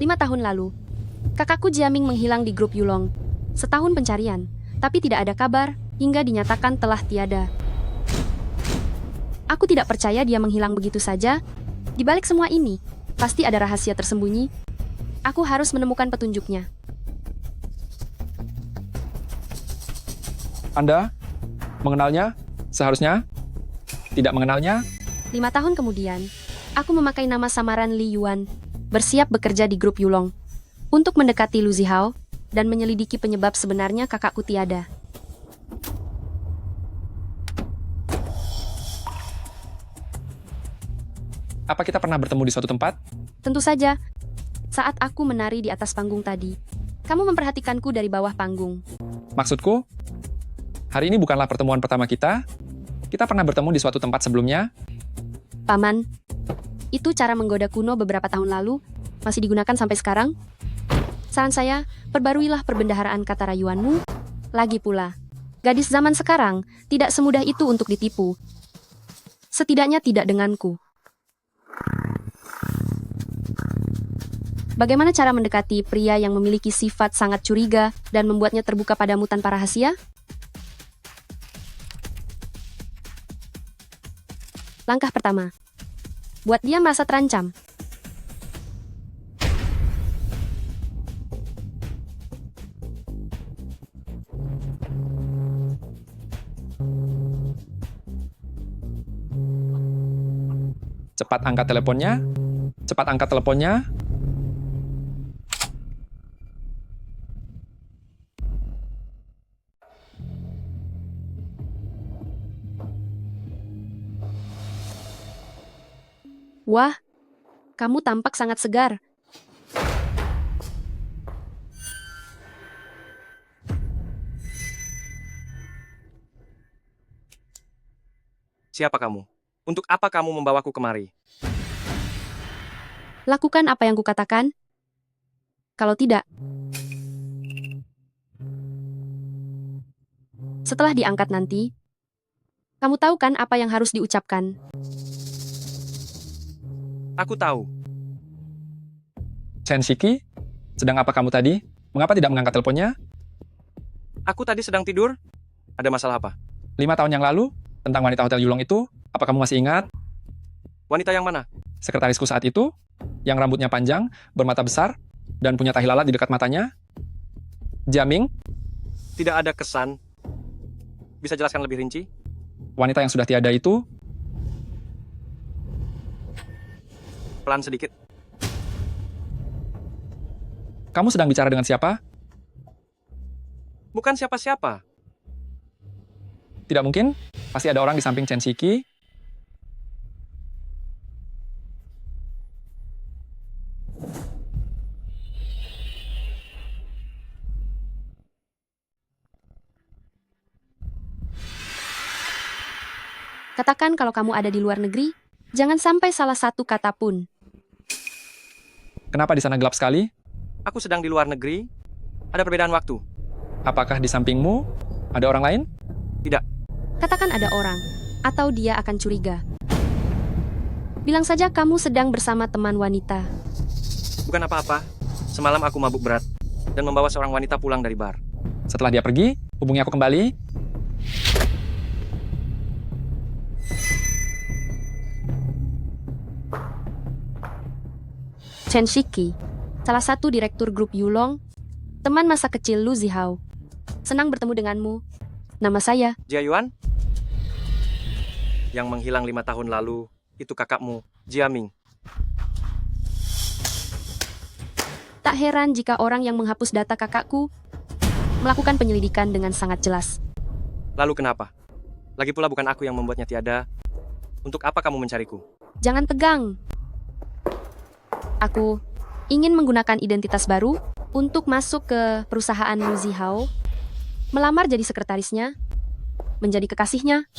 5 tahun lalu, kakakku Jiaming menghilang di grup Yulong. Setahun pencarian, tapi tidak ada kabar hingga dinyatakan telah tiada. Aku tidak percaya dia menghilang begitu saja. Di balik semua ini, pasti ada rahasia tersembunyi. Aku harus menemukan petunjuknya. Anda mengenalnya? Seharusnya tidak mengenalnya? 5 tahun kemudian, aku memakai nama samaran Li Yuan, bersiap bekerja di grup Yulong untuk mendekati Lu Zihao dan menyelidiki penyebab sebenarnya kakakku tiada. Apa kita pernah bertemu di suatu tempat? Tentu saja, saat aku menari di atas panggung tadi, kamu memperhatikanku dari bawah panggung. Maksudku, hari ini bukanlah pertemuan pertama kita. Kita pernah bertemu di suatu tempat sebelumnya. Paman, itu cara menggoda kuno beberapa tahun lalu, masih digunakan sampai sekarang? Saran saya, perbaruilah perbendaharaan kata rayuanmu. Lagi pula, gadis zaman sekarang tidak semudah itu untuk ditipu. Setidaknya tidak denganku. Bagaimana cara mendekati pria yang memiliki sifat sangat curiga dan membuatnya terbuka padamu tanpa rahasia? Langkah pertama, buat dia merasa terancam. Cepat angkat teleponnya. Cepat angkat teleponnya. Wah, kamu tampak sangat segar. Siapa kamu? Untuk apa kamu membawaku kemari? Lakukan apa yang kukatakan. Kalau tidak, setelah diangkat nanti, kamu tahu kan apa yang harus diucapkan? Aku tahu. Chen Shiki, sedang apa kamu tadi? Mengapa tidak mengangkat teleponnya? Aku tadi sedang tidur. Ada masalah apa? 5 tahun yang lalu, tentang wanita Hotel Yulong itu, apa kamu masih ingat? Wanita yang mana? Sekretarisku saat itu, yang rambutnya panjang, bermata besar, dan punya tahi lalat di dekat matanya? Jiaming, Tidak ada kesan. Bisa jelaskan lebih rinci? wanita yang sudah tiada itu, Pelan sedikit. kamu sedang bicara dengan siapa? Bukan siapa-siapa. Tidak mungkin, pasti ada orang di samping Chen Shiki. Katakan kalau kamu ada di luar negeri, jangan sampai salah satu kata pun. Kenapa di sana gelap sekali? Aku sedang di luar negeri. Ada perbedaan waktu. Apakah di sampingmu ada orang lain? Tidak. Katakan ada orang, atau dia akan curiga. Bilang saja kamu sedang bersama teman wanita. Bukan apa-apa. Semalam aku mabuk berat dan membawa seorang wanita pulang dari bar. Setelah dia pergi, hubungi aku kembali. Chen Shiki, salah satu direktur grup Yulong, teman masa kecil Lu Zihao. Senang bertemu denganmu. Nama saya. Jia Yuan? Yang menghilang 5 tahun lalu, itu kakakmu, Jiaming. Tak heran jika orang yang menghapus data kakakku melakukan penyelidikan dengan sangat jelas. Lalu kenapa? Lagi pula bukan aku yang membuatnya tiada. Untuk apa kamu mencariku? Jangan tegang. Aku ingin menggunakan identitas baru untuk masuk ke perusahaan Lu Zihao, melamar jadi sekretarisnya, menjadi kekasihnya,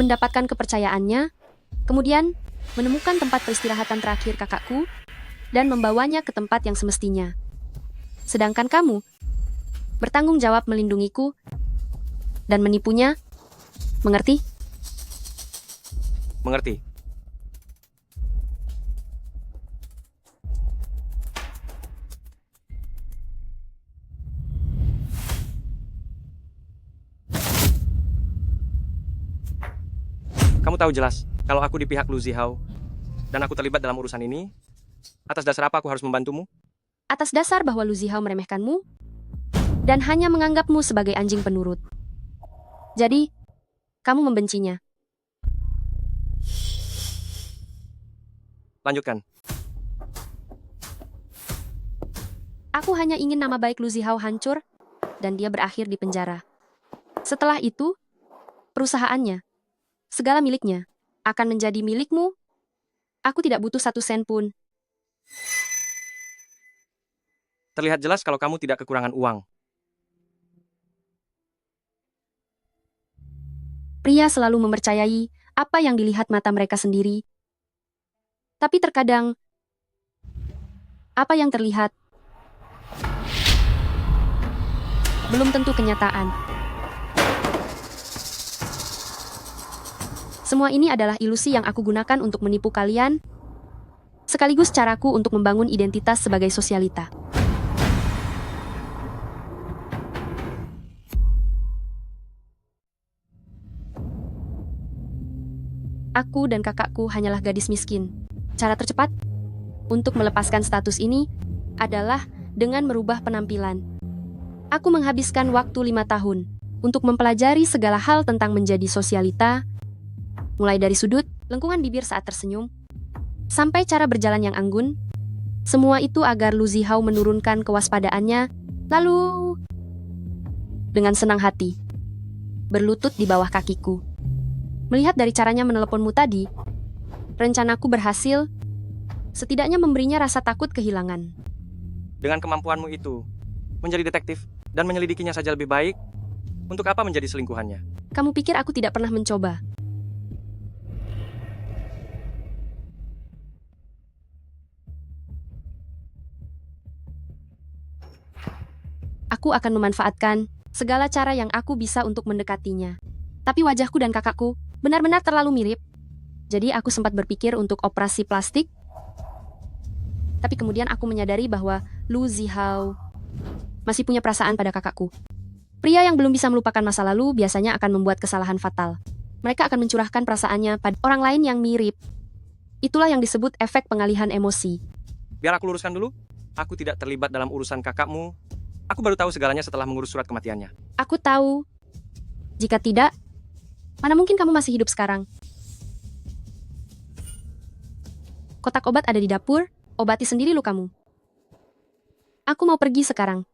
mendapatkan kepercayaannya, kemudian menemukan tempat peristirahatan terakhir kakakku, dan membawanya ke tempat yang semestinya. Sedangkan kamu bertanggung jawab melindungiku dan menipunya. Mengerti? Mengerti. Kamu tahu jelas kalau aku di pihak Lu Zihao dan aku terlibat dalam urusan ini. Atas dasar apa aku harus membantumu? Atas dasar bahwa Lu Zihao meremehkanmu dan hanya menganggapmu sebagai anjing penurut. Jadi, kamu membencinya. Lanjutkan. Aku hanya ingin nama baik Lu Zihao hancur dan dia berakhir di penjara. Setelah itu, perusahaannya, segala miliknya, akan menjadi milikmu. Aku tidak butuh 1 sen pun. Terlihat jelas kalau kamu tidak kekurangan uang. Pria selalu mempercayai apa yang dilihat mata mereka sendiri. Tapi terkadang, apa yang terlihat belum tentu kenyataan. Semua ini adalah ilusi yang aku gunakan untuk menipu kalian, sekaligus caraku untuk membangun identitas sebagai sosialita. Aku dan kakakku hanyalah gadis miskin. Cara tercepat untuk melepaskan status ini adalah dengan merubah penampilan. Aku menghabiskan waktu 5 tahun untuk mempelajari segala hal tentang menjadi sosialita, mulai dari sudut, lengkungan bibir saat tersenyum, sampai cara berjalan yang anggun. Semua itu agar Lu Zihao menurunkan kewaspadaannya, lalu dengan senang hati berlutut di bawah kakiku. Melihat dari caranya meneleponmu tadi, rencanaku berhasil, setidaknya memberinya rasa takut kehilangan. Dengan kemampuanmu itu, menjadi detektif dan menyelidikinya saja lebih baik, untuk apa menjadi selingkuhannya? Kamu pikir aku tidak pernah mencoba? Aku akan memanfaatkan segala cara yang aku bisa untuk mendekatinya. Tapi wajahku dan kakakku benar-benar terlalu mirip. Jadi aku sempat berpikir untuk operasi plastik. Tapi kemudian aku menyadari bahwa Lu Zihao masih punya perasaan pada kakakku. Pria yang belum bisa melupakan masa lalu biasanya akan membuat kesalahan fatal. Mereka akan mencurahkan perasaannya pada orang lain yang mirip. Itulah yang disebut efek pengalihan emosi. Biar aku luruskan dulu. Aku tidak terlibat dalam urusan kakakmu. Aku baru tahu segalanya setelah mengurus surat kematiannya. Aku tahu. Jika tidak, mana mungkin kamu masih hidup sekarang? Kotak obat ada di dapur, obati sendiri lukamu. Aku mau pergi sekarang.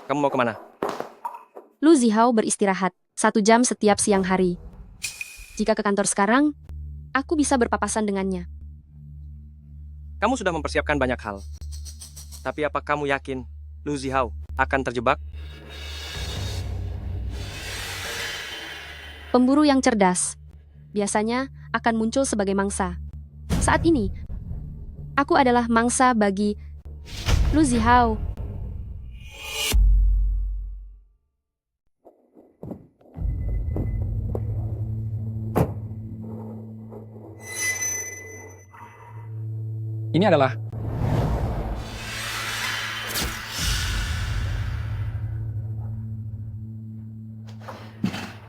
Kamu mau kemana? Lu Zihao beristirahat 1 jam setiap siang hari. Jika ke kantor sekarang, aku bisa berpapasan dengannya. Kamu sudah mempersiapkan banyak hal. Tapi apa kamu yakin Lu Zihao akan terjebak? Pemburu yang cerdas biasanya akan muncul sebagai mangsa. Saat ini, aku adalah mangsa bagi Lu Zihao. Ini adalah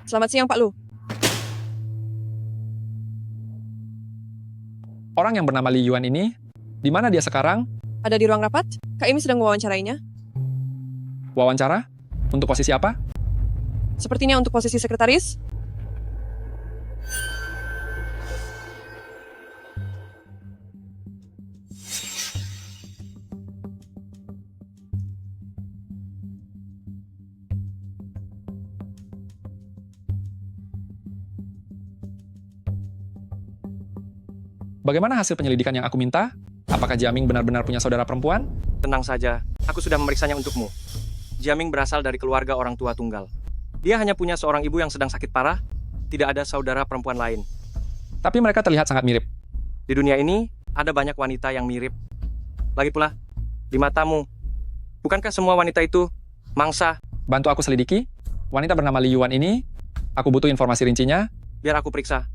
Selamat siang, Pak Lu. orang yang bernama Li Yuan ini. Di mana dia sekarang? Ada di ruang rapat? Kak Imi sedang mewawancarainya. Wawancara? Untuk posisi apa? Sepertinya untuk posisi sekretaris. Bagaimana hasil penyelidikan yang aku minta? Apakah Jiaming benar-benar punya saudara perempuan? Tenang saja, aku sudah memeriksanya untukmu. Jiaming berasal dari keluarga orang tua tunggal. Dia hanya punya seorang ibu yang sedang sakit parah, tidak ada saudara perempuan lain. Tapi mereka terlihat sangat mirip. Di dunia ini, ada banyak wanita yang mirip. Lagi pula, di matamu, bukankah semua wanita itu mangsa? Bantu aku selidiki. Wanita bernama Li Yuan ini, aku butuh informasi rincinya. Biar aku periksa.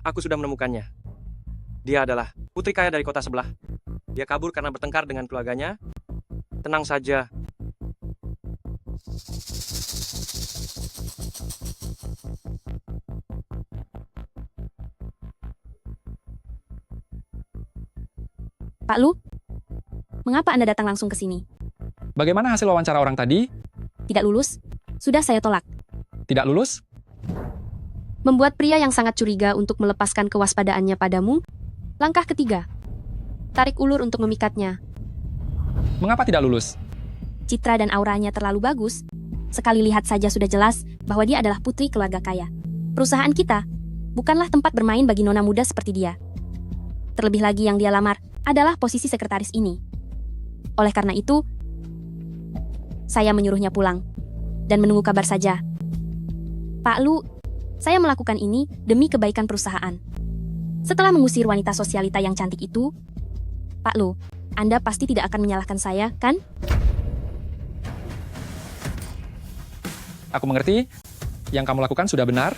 Aku sudah menemukannya. Dia adalah putri kaya dari kota sebelah. Dia kabur karena bertengkar dengan keluarganya. Tenang saja. Pak Lu, mengapa Anda datang langsung ke sini? Bagaimana hasil wawancara orang tadi? Tidak lulus? Sudah saya tolak. Tidak lulus? Membuat pria yang sangat curiga untuk melepaskan kewaspadaannya padamu. Langkah ketiga. Tarik ulur untuk memikatnya. Mengapa tidak lulus? Citra dan auranya terlalu bagus. Sekali lihat saja sudah jelas bahwa dia adalah putri keluarga kaya. Perusahaan kita bukanlah tempat bermain bagi nona muda seperti dia. Terlebih lagi yang dia lamar adalah posisi sekretaris ini. Oleh karena itu, saya menyuruhnya pulang dan menunggu kabar saja. Pak Lu, saya melakukan ini demi kebaikan perusahaan. Setelah mengusir wanita sosialita yang cantik itu, Pak Lu, Anda pasti tidak akan menyalahkan saya, kan? Aku mengerti. Yang kamu lakukan sudah benar.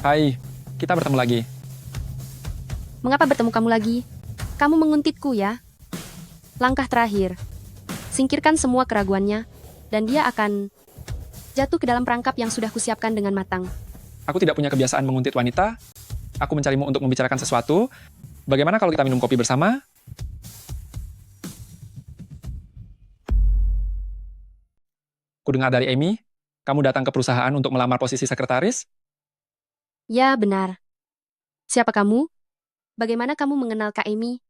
Hai, kita bertemu lagi. Mengapa bertemu kamu lagi? Kamu menguntitku ya. Langkah terakhir. Singkirkan semua keraguannya, dan dia akan jatuh ke dalam perangkap yang sudah kusiapkan dengan matang. Aku tidak punya kebiasaan menguntit wanita. Aku mencarimu untuk membicarakan sesuatu. Bagaimana kalau kita minum kopi bersama? Kudengar dari Amy, kamu datang ke perusahaan untuk melamar posisi sekretaris? Ya, benar. Siapa kamu? Bagaimana kamu mengenal Kak Amy?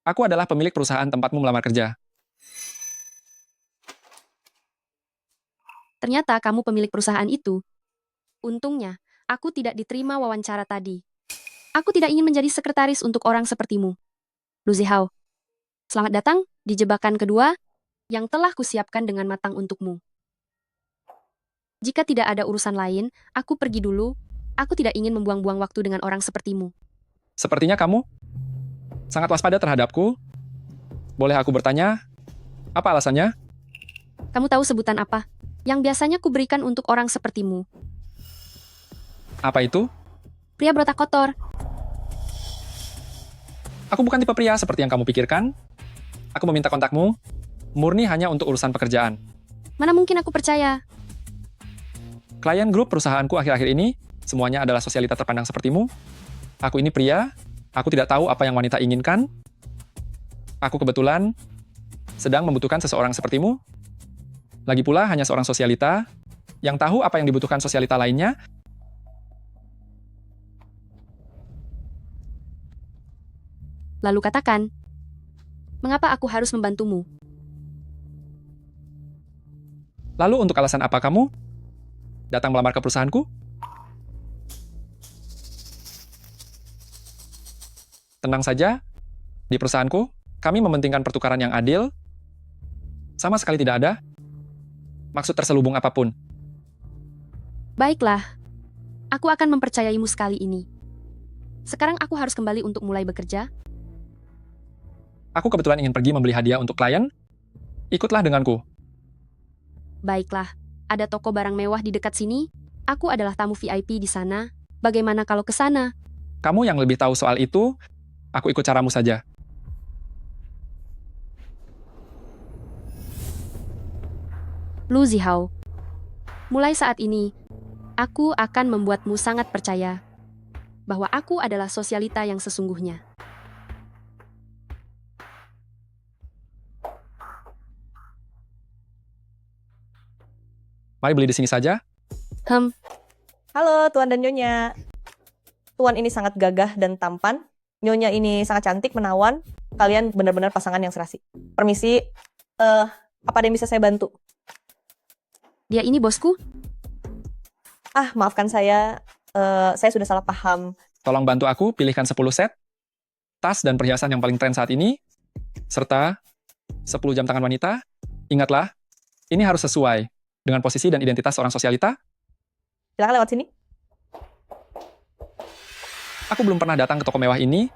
Aku adalah pemilik perusahaan tempatmu melamar kerja. Ternyata kamu pemilik perusahaan itu. Untungnya, aku tidak diterima wawancara tadi. Aku tidak ingin menjadi sekretaris untuk orang sepertimu. Lu Zihao, selamat datang di jebakan kedua yang telah kusiapkan dengan matang untukmu. Jika tidak ada urusan lain, aku pergi dulu. Aku tidak ingin membuang-buang waktu dengan orang sepertimu. Sepertinya kamu sangat waspada terhadapku. Boleh aku bertanya, apa alasannya? Kamu tahu sebutan apa yang biasanya kuberikan untuk orang sepertimu? Apa itu? Pria berotak kotor. Aku bukan tipe pria seperti yang kamu pikirkan. Aku meminta kontakmu, murni hanya untuk urusan pekerjaan. Mana mungkin aku percaya? Klien grup perusahaanku akhir-akhir ini, semuanya adalah sosialita terpandang sepertimu. Aku ini pria, aku tidak tahu apa yang wanita inginkan. Aku kebetulan sedang membutuhkan seseorang sepertimu. Lagi pula hanya seorang sosialita yang tahu apa yang dibutuhkan sosialita lainnya. Lalu katakan, mengapa aku harus membantumu? Lalu untuk alasan apa kamu datang melamar ke perusahaanku? Tenang saja, di perusahaanku, kami mementingkan pertukaran yang adil. Sama sekali tidak ada maksud terselubung apapun. Baiklah, aku akan mempercayaimu sekali ini. Sekarang aku harus kembali untuk mulai bekerja. Aku kebetulan ingin pergi membeli hadiah untuk klien. Ikutlah denganku. Baiklah, ada toko barang mewah di dekat sini. Aku adalah tamu VIP di sana. Bagaimana kalau ke sana? Kamu yang lebih tahu soal itu, aku ikut caramu saja. Lu Zihao, mulai saat ini, aku akan membuatmu sangat percaya bahwa aku adalah sosialita yang sesungguhnya. Mari beli di sini saja. Halo Tuan dan Nyonya. Tuan ini sangat gagah dan tampan. Nyonya ini sangat cantik, menawan. Kalian benar-benar pasangan yang serasi. Permisi, apa ada yang bisa saya bantu? Dia ini bosku? Maafkan saya sudah salah paham. Tolong bantu aku pilihkan 10 set, tas dan perhiasan yang paling tren saat ini, serta 10 jam tangan wanita. Ingatlah, ini harus sesuai dengan posisi dan identitas seorang sosialita. Silakan lewat sini. Aku belum pernah datang ke toko mewah ini.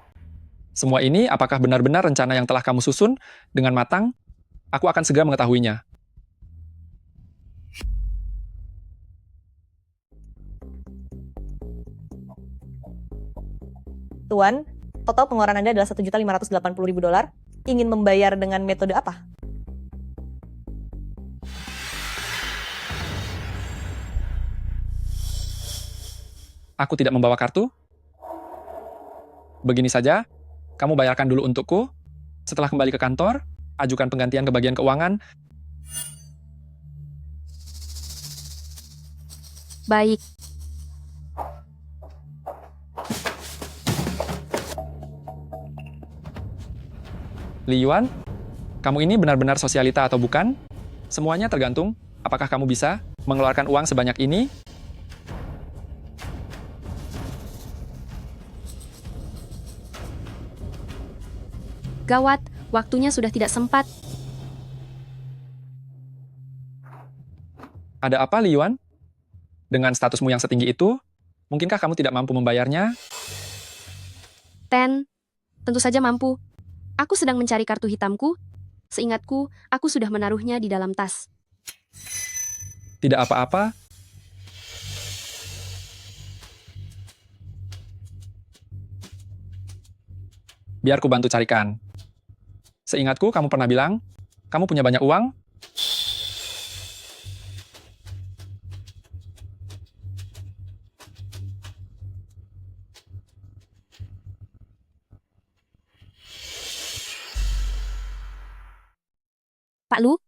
Semua ini apakah benar-benar rencana yang telah kamu susun dengan matang? Aku akan segera mengetahuinya. Tuan, Total pengeluaran Anda adalah $1.580.000. Ingin membayar dengan metode apa? Aku tidak membawa kartu. Begini saja, kamu bayarkan dulu untukku. Setelah kembali ke kantor, ajukan penggantian ke bagian keuangan. Baik, Li Yuan, kamu ini benar-benar sosialita atau bukan? Semuanya tergantung apakah kamu bisa mengeluarkan uang sebanyak ini. gawat, waktunya sudah tidak sempat. Ada apa, Li Yuan? Dengan statusmu yang setinggi itu, mungkinkah kamu tidak mampu membayarnya? Tentu saja mampu. Aku sedang mencari kartu hitamku. Seingatku, aku sudah menaruhnya di dalam tas. Tidak apa-apa. Biar ku bantu carikan. Seingatku, kamu pernah bilang, kamu punya banyak uang? Pak Lu?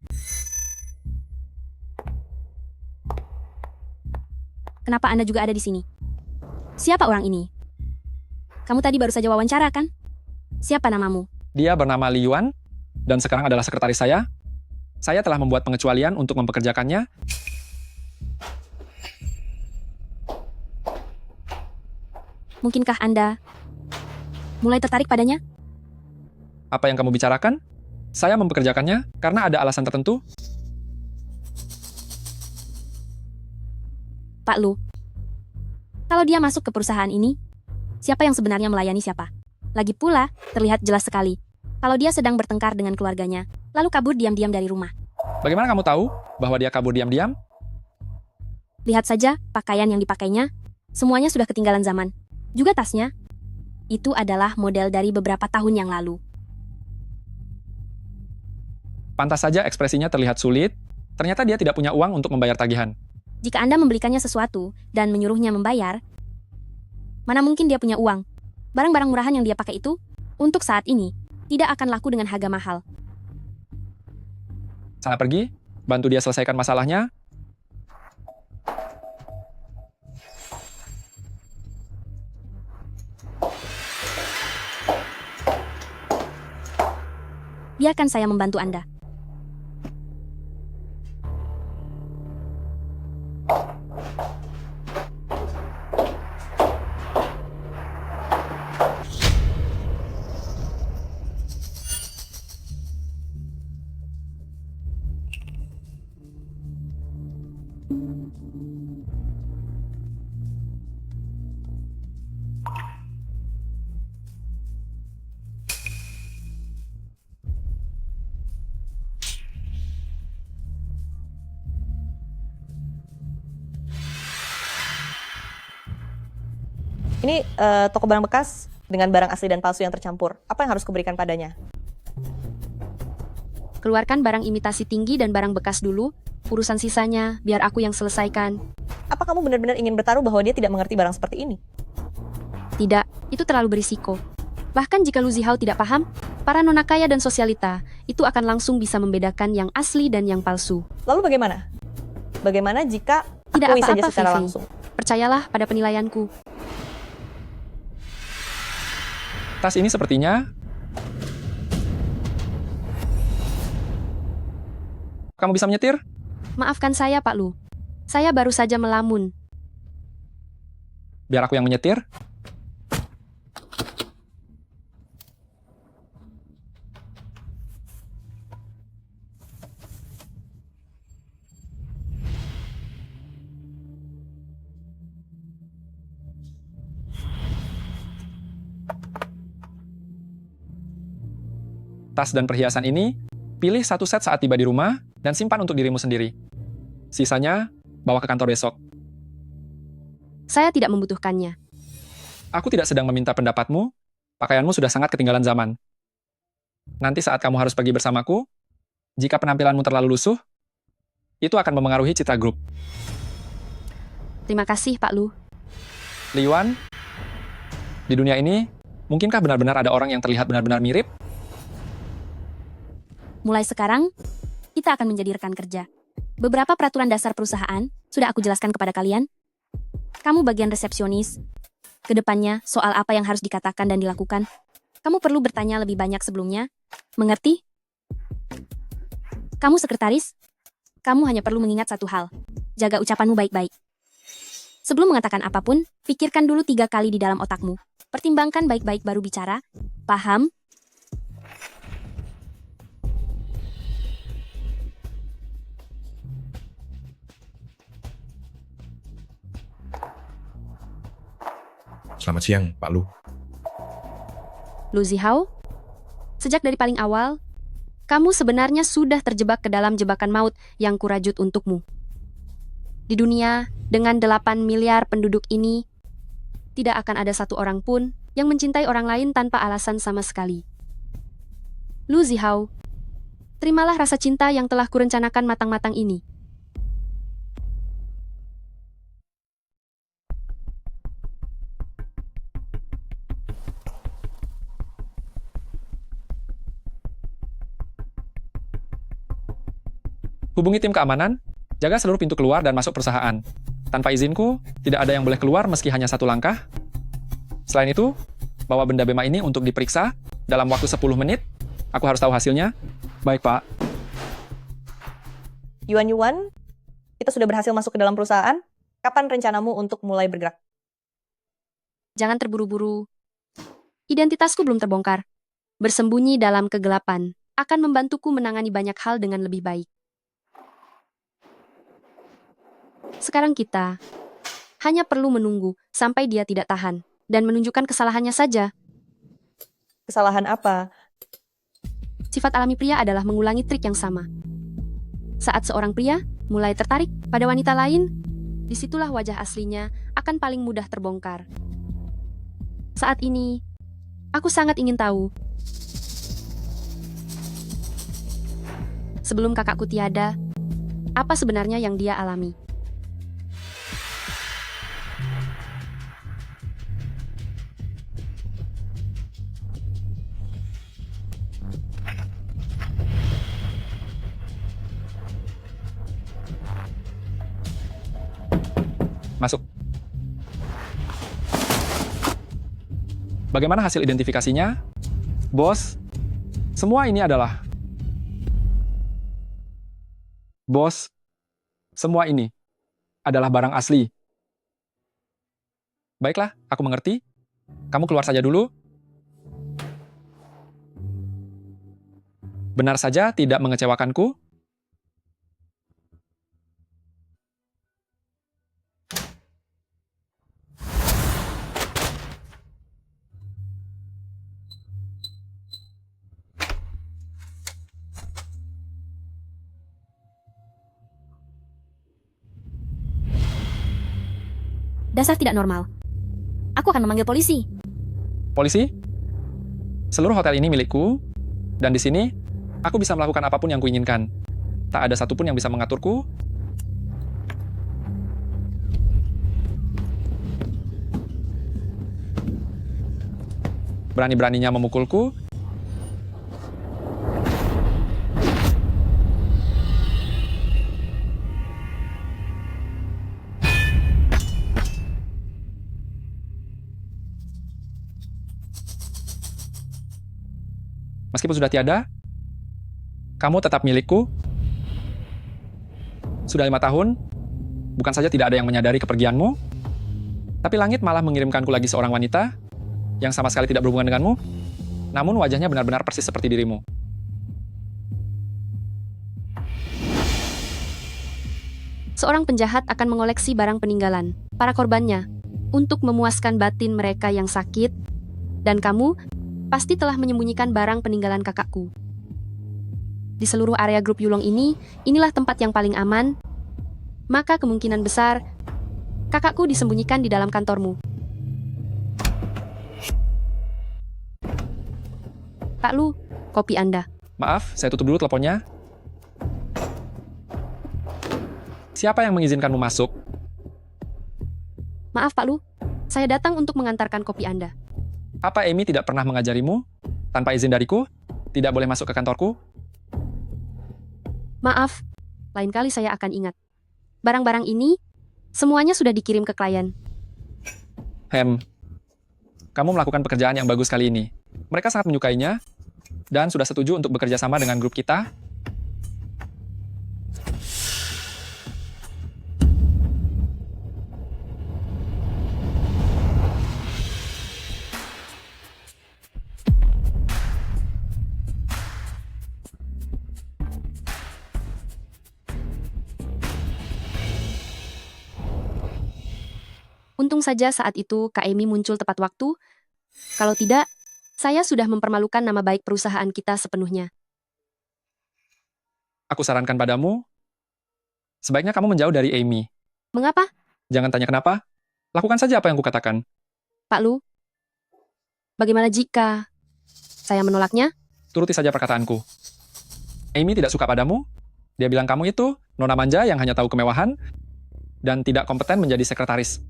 Kenapa Anda juga ada di sini? Siapa orang ini? Kamu tadi baru saja wawancara, kan? Siapa namamu? Dia bernama Li Yuan, dan sekarang adalah sekretaris saya. Saya telah membuat pengecualian untuk mempekerjakannya. Mungkinkah Anda mulai tertarik padanya? Apa yang kamu bicarakan? Saya mempekerjakannya karena ada alasan tertentu. Pak Lu, kalau dia masuk ke perusahaan ini, siapa yang sebenarnya melayani siapa? Lagi pula, terlihat jelas sekali kalau dia sedang bertengkar dengan keluarganya, lalu kabur diam-diam dari rumah. Bagaimana kamu tahu bahwa dia kabur diam-diam? Lihat saja pakaian yang dipakainya, semuanya sudah ketinggalan zaman. Juga tasnya, itu adalah model dari beberapa tahun yang lalu. Pantas saja ekspresinya terlihat sulit. Ternyata dia tidak punya uang untuk membayar tagihan. Jika Anda membelikannya sesuatu dan menyuruhnya membayar, mana mungkin dia punya uang? Barang-barang murahan yang dia pakai itu, untuk saat ini, tidak akan laku dengan harga mahal. Sana pergi, bantu dia selesaikan masalahnya. Biarkan saya membantu Anda. Ini toko barang bekas dengan barang asli dan palsu yang tercampur. Apa yang harus kuberikan padanya? Keluarkan barang imitasi tinggi dan barang bekas dulu. Urusan sisanya, biar aku yang selesaikan. Apa kamu benar-benar ingin bertaruh bahwa dia tidak mengerti barang seperti ini? Tidak, itu terlalu berisiko. Bahkan jika Lu Zihao tidak paham, para nona kaya dan sosialita itu akan langsung bisa membedakan yang asli dan yang palsu. Lalu bagaimana? Bagaimana jika Tidak akui saja apa-apa, secara Fei Fei. langsung? Percayalah pada penilaianku. Tas ini sepertinya... Kamu bisa menyetir? Maafkan saya, Pak Lu. Saya baru saja melamun. Biar aku yang menyetir. Tas dan perhiasan ini, pilih satu set saat tiba di rumah dan simpan untuk dirimu sendiri. Sisanya, bawa ke kantor besok. Saya tidak membutuhkannya. Aku tidak sedang meminta pendapatmu. Pakaianmu sudah sangat ketinggalan zaman. Nanti saat kamu harus pergi bersamaku, jika penampilanmu terlalu lusuh, itu akan memengaruhi citra grup. Terima kasih, Pak Lu. Li Yuan, di dunia ini, mungkinkah benar-benar ada orang yang terlihat benar-benar mirip? Mulai sekarang, kita akan menjadi rekan kerja. Beberapa peraturan dasar perusahaan sudah aku jelaskan kepada kalian. Kamu bagian resepsionis. Kedepannya, soal apa yang harus dikatakan dan dilakukan, kamu perlu bertanya lebih banyak sebelumnya. Mengerti? Kamu sekretaris, kamu hanya perlu mengingat satu hal. Jaga ucapanmu baik-baik. Sebelum mengatakan apapun, pikirkan dulu 3 kali di dalam otakmu. Pertimbangkan baik-baik baru bicara. Paham? Selamat siang, Pak Lu. Lu Zihao, sejak dari paling awal, kamu sebenarnya sudah terjebak ke dalam jebakan maut yang kurajut untukmu. Di dunia, dengan 8 miliar penduduk ini, tidak akan ada satu orang pun yang mencintai orang lain tanpa alasan sama sekali. Lu Zihao, terimalah rasa cinta yang telah kurencanakan matang-matang ini. Hubungi tim keamanan, jaga seluruh pintu keluar dan masuk perusahaan. Tanpa izinku, tidak ada yang boleh keluar meski hanya 1 langkah. Selain itu, bawa benda bema ini untuk diperiksa dalam waktu 10 menit. Aku harus tahu hasilnya. Baik, Pak. Yuan, kita sudah berhasil masuk ke dalam perusahaan. Kapan rencanamu untuk mulai bergerak? Jangan terburu-buru. Identitasku belum terbongkar. Bersembunyi dalam kegelapan akan membantuku menangani banyak hal dengan lebih baik. Sekarang kita hanya perlu menunggu sampai dia tidak tahan dan menunjukkan kesalahannya saja. Kesalahan apa? Sifat alami pria adalah mengulangi trik yang sama. Saat seorang pria mulai tertarik pada wanita lain, disitulah wajah aslinya akan paling mudah terbongkar. Saat ini, aku sangat ingin tahu. Sebelum kakakku tiada, apa sebenarnya yang dia alami? Masuk. Bagaimana hasil identifikasinya? Bos, semua ini adalah... Bos, semua ini adalah barang asli. Baiklah, aku mengerti. Kamu keluar saja dulu. Benar saja tidak mengecewakanku. Dasar tidak normal. Aku akan memanggil polisi. Polisi, seluruh hotel ini milikku, dan di sini aku bisa melakukan apapun yang kuinginkan. Tak ada satupun yang bisa mengaturku. Berani-beraninya memukulku. Meskipun sudah tiada, kamu tetap milikku. Sudah 5 tahun, bukan saja tidak ada yang menyadari kepergianmu, tapi langit malah mengirimkanku lagi seorang wanita yang sama sekali tidak berhubungan denganmu, namun wajahnya benar-benar persis seperti dirimu. Seorang penjahat akan mengoleksi barang peninggalan para korbannya untuk memuaskan batin mereka yang sakit, dan kamu pasti telah menyembunyikan barang peninggalan kakakku. Di seluruh area grup Yulong ini, inilah tempat yang paling aman, maka kemungkinan besar kakakku disembunyikan di dalam kantormu. Pak Lu, kopi Anda. Maaf, saya tutup dulu teleponnya. Siapa yang mengizinkanmu masuk? Maaf Pak Lu, saya datang untuk mengantarkan kopi Anda. Apa Amy tidak pernah mengajarimu? Tanpa izin dariku? Tidak boleh masuk ke kantorku? Maaf, lain kali saya akan ingat. Barang-barang ini, semuanya sudah dikirim ke klien. Kamu melakukan pekerjaan yang bagus kali ini. Mereka sangat menyukainya, dan sudah setuju untuk bekerja sama dengan grup kita. Untung saja saat itu Kak Amy muncul tepat waktu. Kalau tidak, saya sudah mempermalukan nama baik perusahaan kita sepenuhnya. Aku sarankan padamu, sebaiknya kamu menjauh dari Amy. Mengapa, Jangan tanya kenapa, lakukan saja apa yang kukatakan. Pak Lu? Bagaimana jika saya menolaknya? Turuti saja perkataanku. Amy tidak suka padamu. Dia bilang kamu itu nona manja yang hanya tahu kemewahan dan tidak kompeten menjadi sekretaris.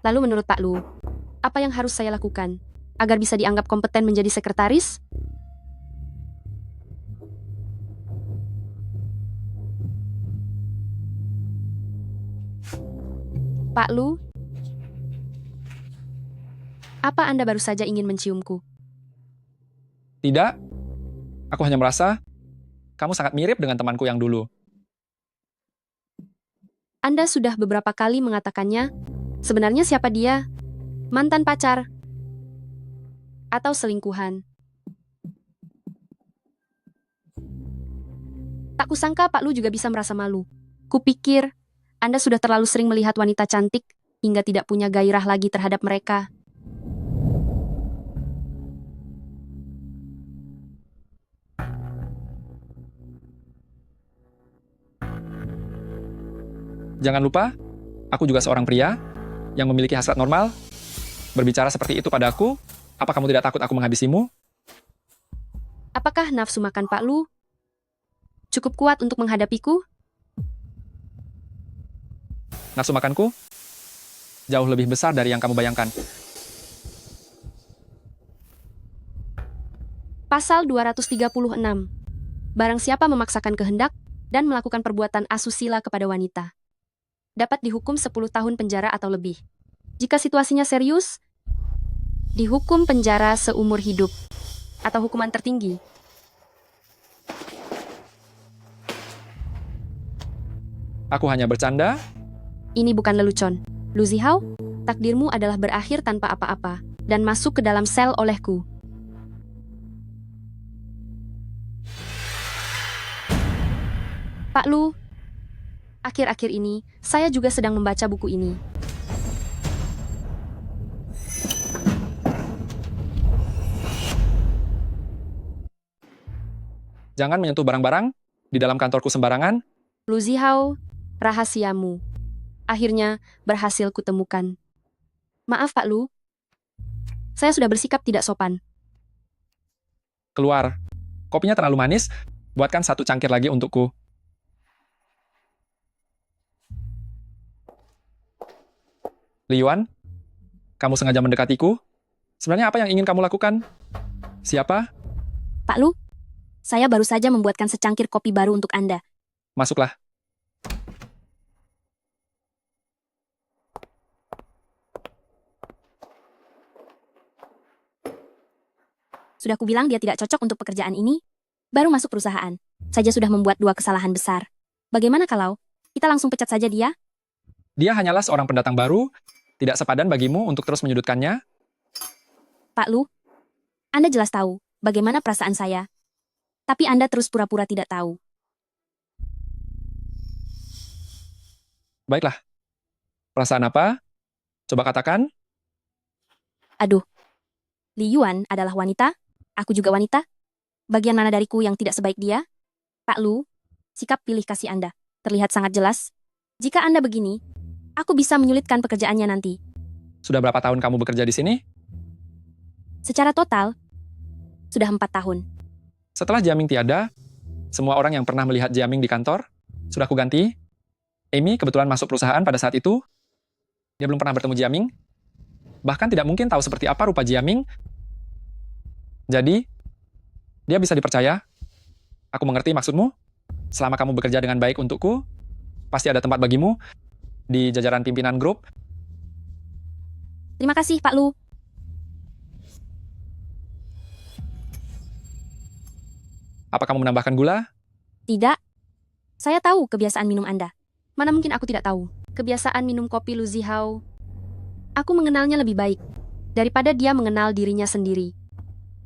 Lalu menurut Pak Lu, apa yang harus saya lakukan agar bisa dianggap kompeten menjadi sekretaris? Pak Lu, apa Anda baru saja ingin menciumku? Tidak, aku hanya merasa kamu sangat mirip dengan temanku yang dulu. Anda sudah beberapa kali mengatakannya. Sebenarnya siapa dia? Mantan pacar? Atau selingkuhan? Tak kusangka Pak Lu juga bisa merasa malu. Kupikir, Anda sudah terlalu sering melihat wanita cantik hingga tidak punya gairah lagi terhadap mereka. Jangan lupa, aku juga seorang pria yang memiliki hasrat normal. Berbicara seperti itu padaku, apa kamu tidak takut aku menghabisimu? Apakah nafsu makan Pak Lu cukup kuat untuk menghadapiku? Nafsu makanku jauh lebih besar dari yang kamu bayangkan. Pasal 236. Barang siapa memaksakan kehendak dan melakukan perbuatan asusila kepada wanita, dapat dihukum 10 tahun penjara atau lebih. Jika situasinya serius, dihukum penjara seumur hidup atau hukuman tertinggi. Aku hanya bercanda. Ini bukan lelucon. Lu Zihao, takdirmu adalah berakhir tanpa apa-apa dan masuk ke dalam sel olehku. Pak Lu, akhir-akhir ini saya juga sedang membaca buku ini. Jangan menyentuh barang-barang di dalam kantorku sembarangan. Lu Zihao, rahasiamu. Akhirnya berhasil kutemukan. Maaf Pak Lu, saya sudah bersikap tidak sopan. Keluar. Kopinya terlalu manis. Buatkan satu cangkir lagi untukku. Li Yuan, kamu sengaja mendekatiku? Sebenarnya apa yang ingin kamu lakukan? Siapa? Pak Lu, saya baru saja membuatkan secangkir kopi baru untuk Anda. Masuklah. Sudah kubilang dia tidak cocok untuk pekerjaan ini. Baru masuk perusahaan, saja sudah membuat 2 kesalahan besar. Bagaimana kalau kita langsung pecat saja dia? Dia hanyalah seorang pendatang baru, tidak sepadan bagimu untuk terus menyudutkannya. Pak Lu, Anda jelas tahu bagaimana perasaan saya. Tapi Anda terus pura-pura tidak tahu. Baiklah. Perasaan apa? Coba katakan. Aduh, Li Yuan adalah wanita, aku juga wanita. Bagian mana dariku yang tidak sebaik dia? Pak Lu, sikap pilih kasih Anda terlihat sangat jelas. Jika Anda begini, aku bisa menyulitkan pekerjaannya nanti. Sudah berapa tahun kamu bekerja di sini? Secara total, sudah 4 tahun. Setelah Jiaming tiada, semua orang yang pernah melihat Jiaming di kantor, sudah kuganti. Amy kebetulan masuk perusahaan pada saat itu. Dia belum pernah bertemu Jiaming. Bahkan tidak mungkin tahu seperti apa rupa Jiaming. Jadi, dia bisa dipercaya. Aku mengerti maksudmu. Selama kamu bekerja dengan baik untukku, pasti ada tempat bagimu di jajaran pimpinan grup. Terima kasih, Pak Lu. Apa kamu menambahkan gula? Tidak. Saya tahu kebiasaan minum Anda. Mana mungkin aku tidak tahu. Kebiasaan minum kopi Lu Zihao. Aku mengenalnya lebih baik daripada dia mengenal dirinya sendiri.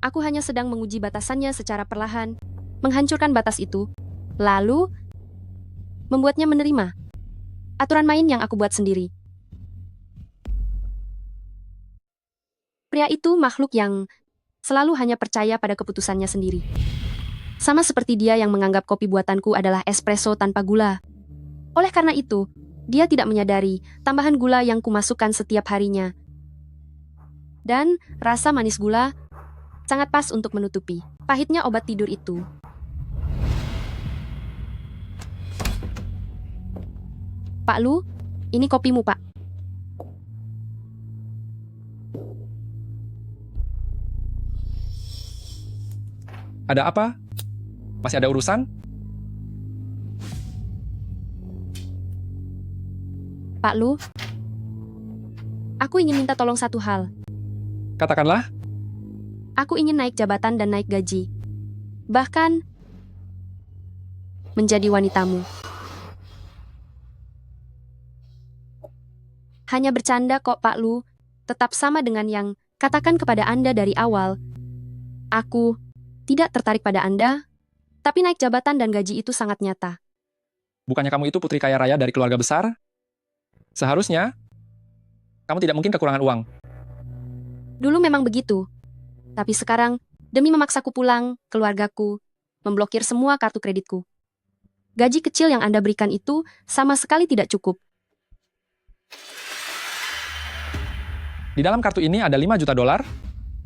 Aku hanya sedang menguji batasannya secara perlahan, menghancurkan batas itu, lalu membuatnya menerima aturan main yang aku buat sendiri. Pria itu makhluk yang selalu hanya percaya pada keputusannya sendiri. Sama seperti dia yang menganggap kopi buatanku adalah espresso tanpa gula. Oleh karena itu, dia tidak menyadari tambahan gula yang kumasukkan setiap harinya. Dan rasa manis gula sangat pas untuk menutupi pahitnya obat tidur itu. Pak Lu, ini kopimu, Pak. Ada apa? Masih ada urusan? Pak Lu, aku ingin minta tolong satu hal. Katakanlah. Aku ingin naik jabatan dan naik gaji. Bahkan, menjadi wanitamu. Hanya bercanda kok, Pak Lu. Tetap sama dengan yang katakan kepada Anda dari awal. Aku tidak tertarik pada Anda, tapi naik jabatan dan gaji itu sangat nyata. Bukannya kamu itu putri kaya raya dari keluarga besar? Seharusnya, kamu tidak mungkin kekurangan uang. Dulu memang begitu. Tapi sekarang, demi memaksaku pulang, keluargaku memblokir semua kartu kreditku. Gaji kecil yang Anda berikan itu sama sekali tidak cukup. Di dalam kartu ini ada 5 juta dolar.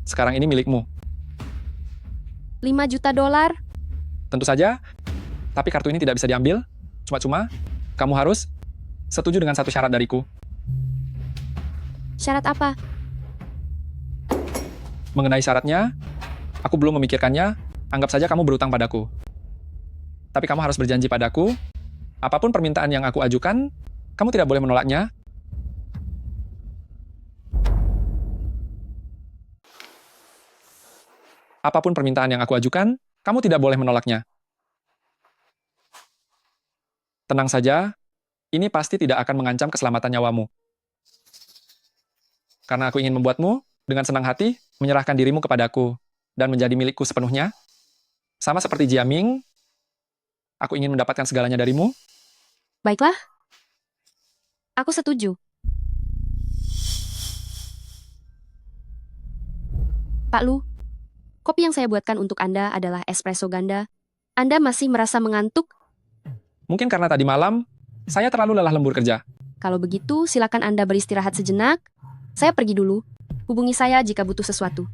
Sekarang ini milikmu. 5 juta dolar? Tentu saja, tapi kartu ini tidak bisa diambil. Cuma-cuma, kamu harus setuju dengan satu syarat dariku. Syarat apa? Mengenai syaratnya, aku belum memikirkannya. Anggap saja kamu berutang padaku. Tapi kamu harus berjanji padaku, apapun permintaan yang aku ajukan, kamu tidak boleh menolaknya. Apapun permintaan yang aku ajukan, kamu tidak boleh menolaknya. Tenang saja, ini pasti tidak akan mengancam keselamatan nyawamu. Karena aku ingin membuatmu, dengan senang hati, menyerahkan dirimu kepadaku, dan menjadi milikku sepenuhnya. Sama seperti Jiaming, aku ingin mendapatkan segalanya darimu. Baiklah. Aku setuju. Pak Lu, kopi yang saya buatkan untuk Anda adalah espresso ganda. Anda masih merasa mengantuk? Mungkin karena tadi malam, saya terlalu lelah lembur kerja. Kalau begitu, silakan Anda beristirahat sejenak. Saya pergi dulu. Hubungi saya jika butuh sesuatu.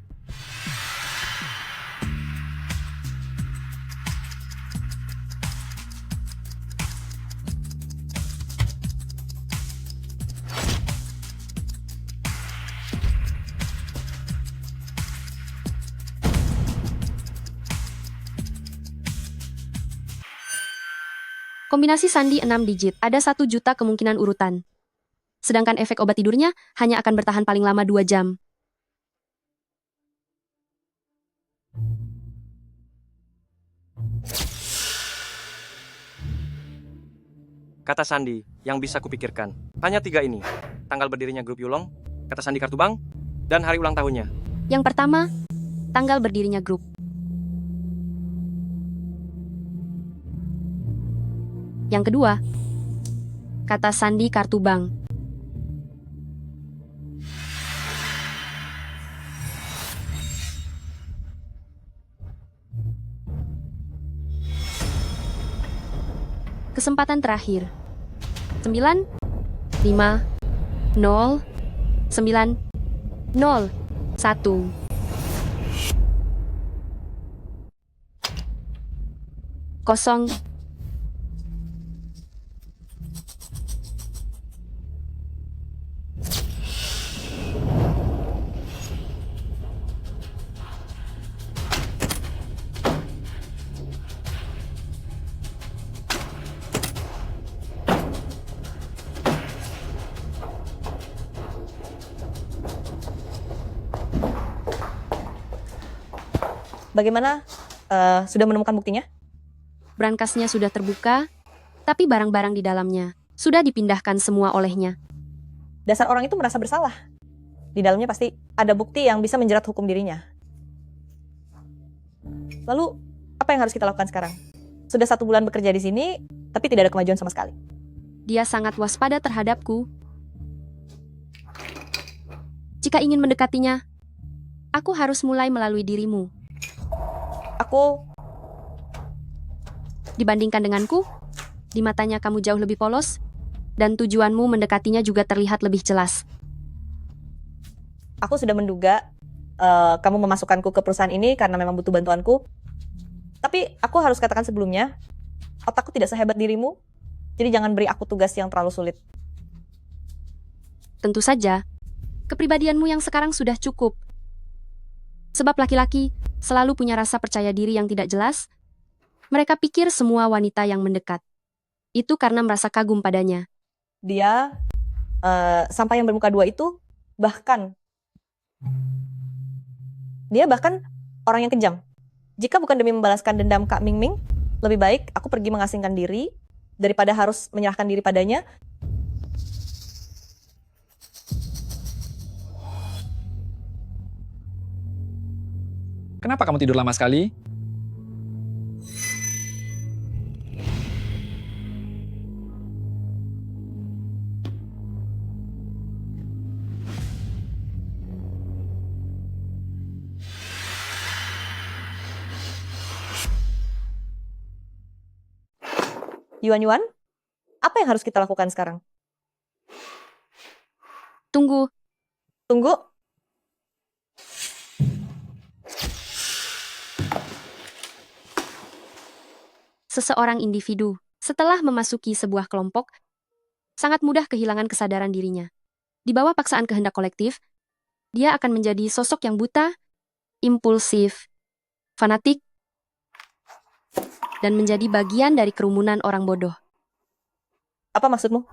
Kombinasi sandi 6 digit, ada 1 juta kemungkinan urutan. Sedangkan efek obat tidurnya hanya akan bertahan paling lama 2 jam. Kata sandi yang bisa kupikirkan. Hanya 3 ini. Tanggal berdirinya grup Yulong, kata sandi kartu bank, dan hari ulang tahunnya. Yang pertama, tanggal berdirinya grup. Yang kedua, kata sandi kartu bank. Kesempatan terakhir. 9, 5, 0, 9, 0, 1. kosong. Bagaimana? Sudah menemukan buktinya? Brankasnya sudah terbuka, tapi barang-barang di dalamnya sudah dipindahkan semua olehnya. Dasar orang itu merasa bersalah. Di dalamnya pasti ada bukti yang bisa menjerat hukum dirinya. Lalu, apa yang harus kita lakukan sekarang? Sudah 1 bulan bekerja di sini, tapi tidak ada kemajuan sama sekali. Dia sangat waspada terhadapku. Jika ingin mendekatinya, aku harus mulai melalui dirimu. Aku Dibandingkan denganku, di matanya kamu jauh lebih polos, dan tujuanmu mendekatinya juga terlihat lebih jelas. sudah menduga kamu memasukkanku ke perusahaan ini karena memang butuh bantuanku. Tapi aku harus katakan sebelumnya, otakku tidak sehebat dirimu, jadi jangan beri aku tugas yang terlalu sulit. Tentu saja, kepribadianmu yang sekarang sudah cukup. Sebab laki-laki selalu punya rasa percaya diri yang tidak jelas. Mereka pikir semua wanita yang mendekat itu karena merasa kagum padanya. Dia, sampai yang bermuka dua itu, dia bahkan orang yang kejam. Jika bukan demi membalaskan dendam Kak Ming Ming, lebih baik aku pergi mengasingkan diri daripada harus menyerahkan diri padanya. Kenapa kamu tidur lama sekali? Yuan, apa yang harus kita lakukan sekarang? Tunggu, Tunggu. seseorang individu setelah memasuki sebuah kelompok sangat mudah kehilangan kesadaran dirinya. Di bawah paksaan kehendak kolektif, dia akan menjadi sosok yang buta, impulsif, fanatik, dan menjadi bagian dari kerumunan orang bodoh. Apa maksudmu?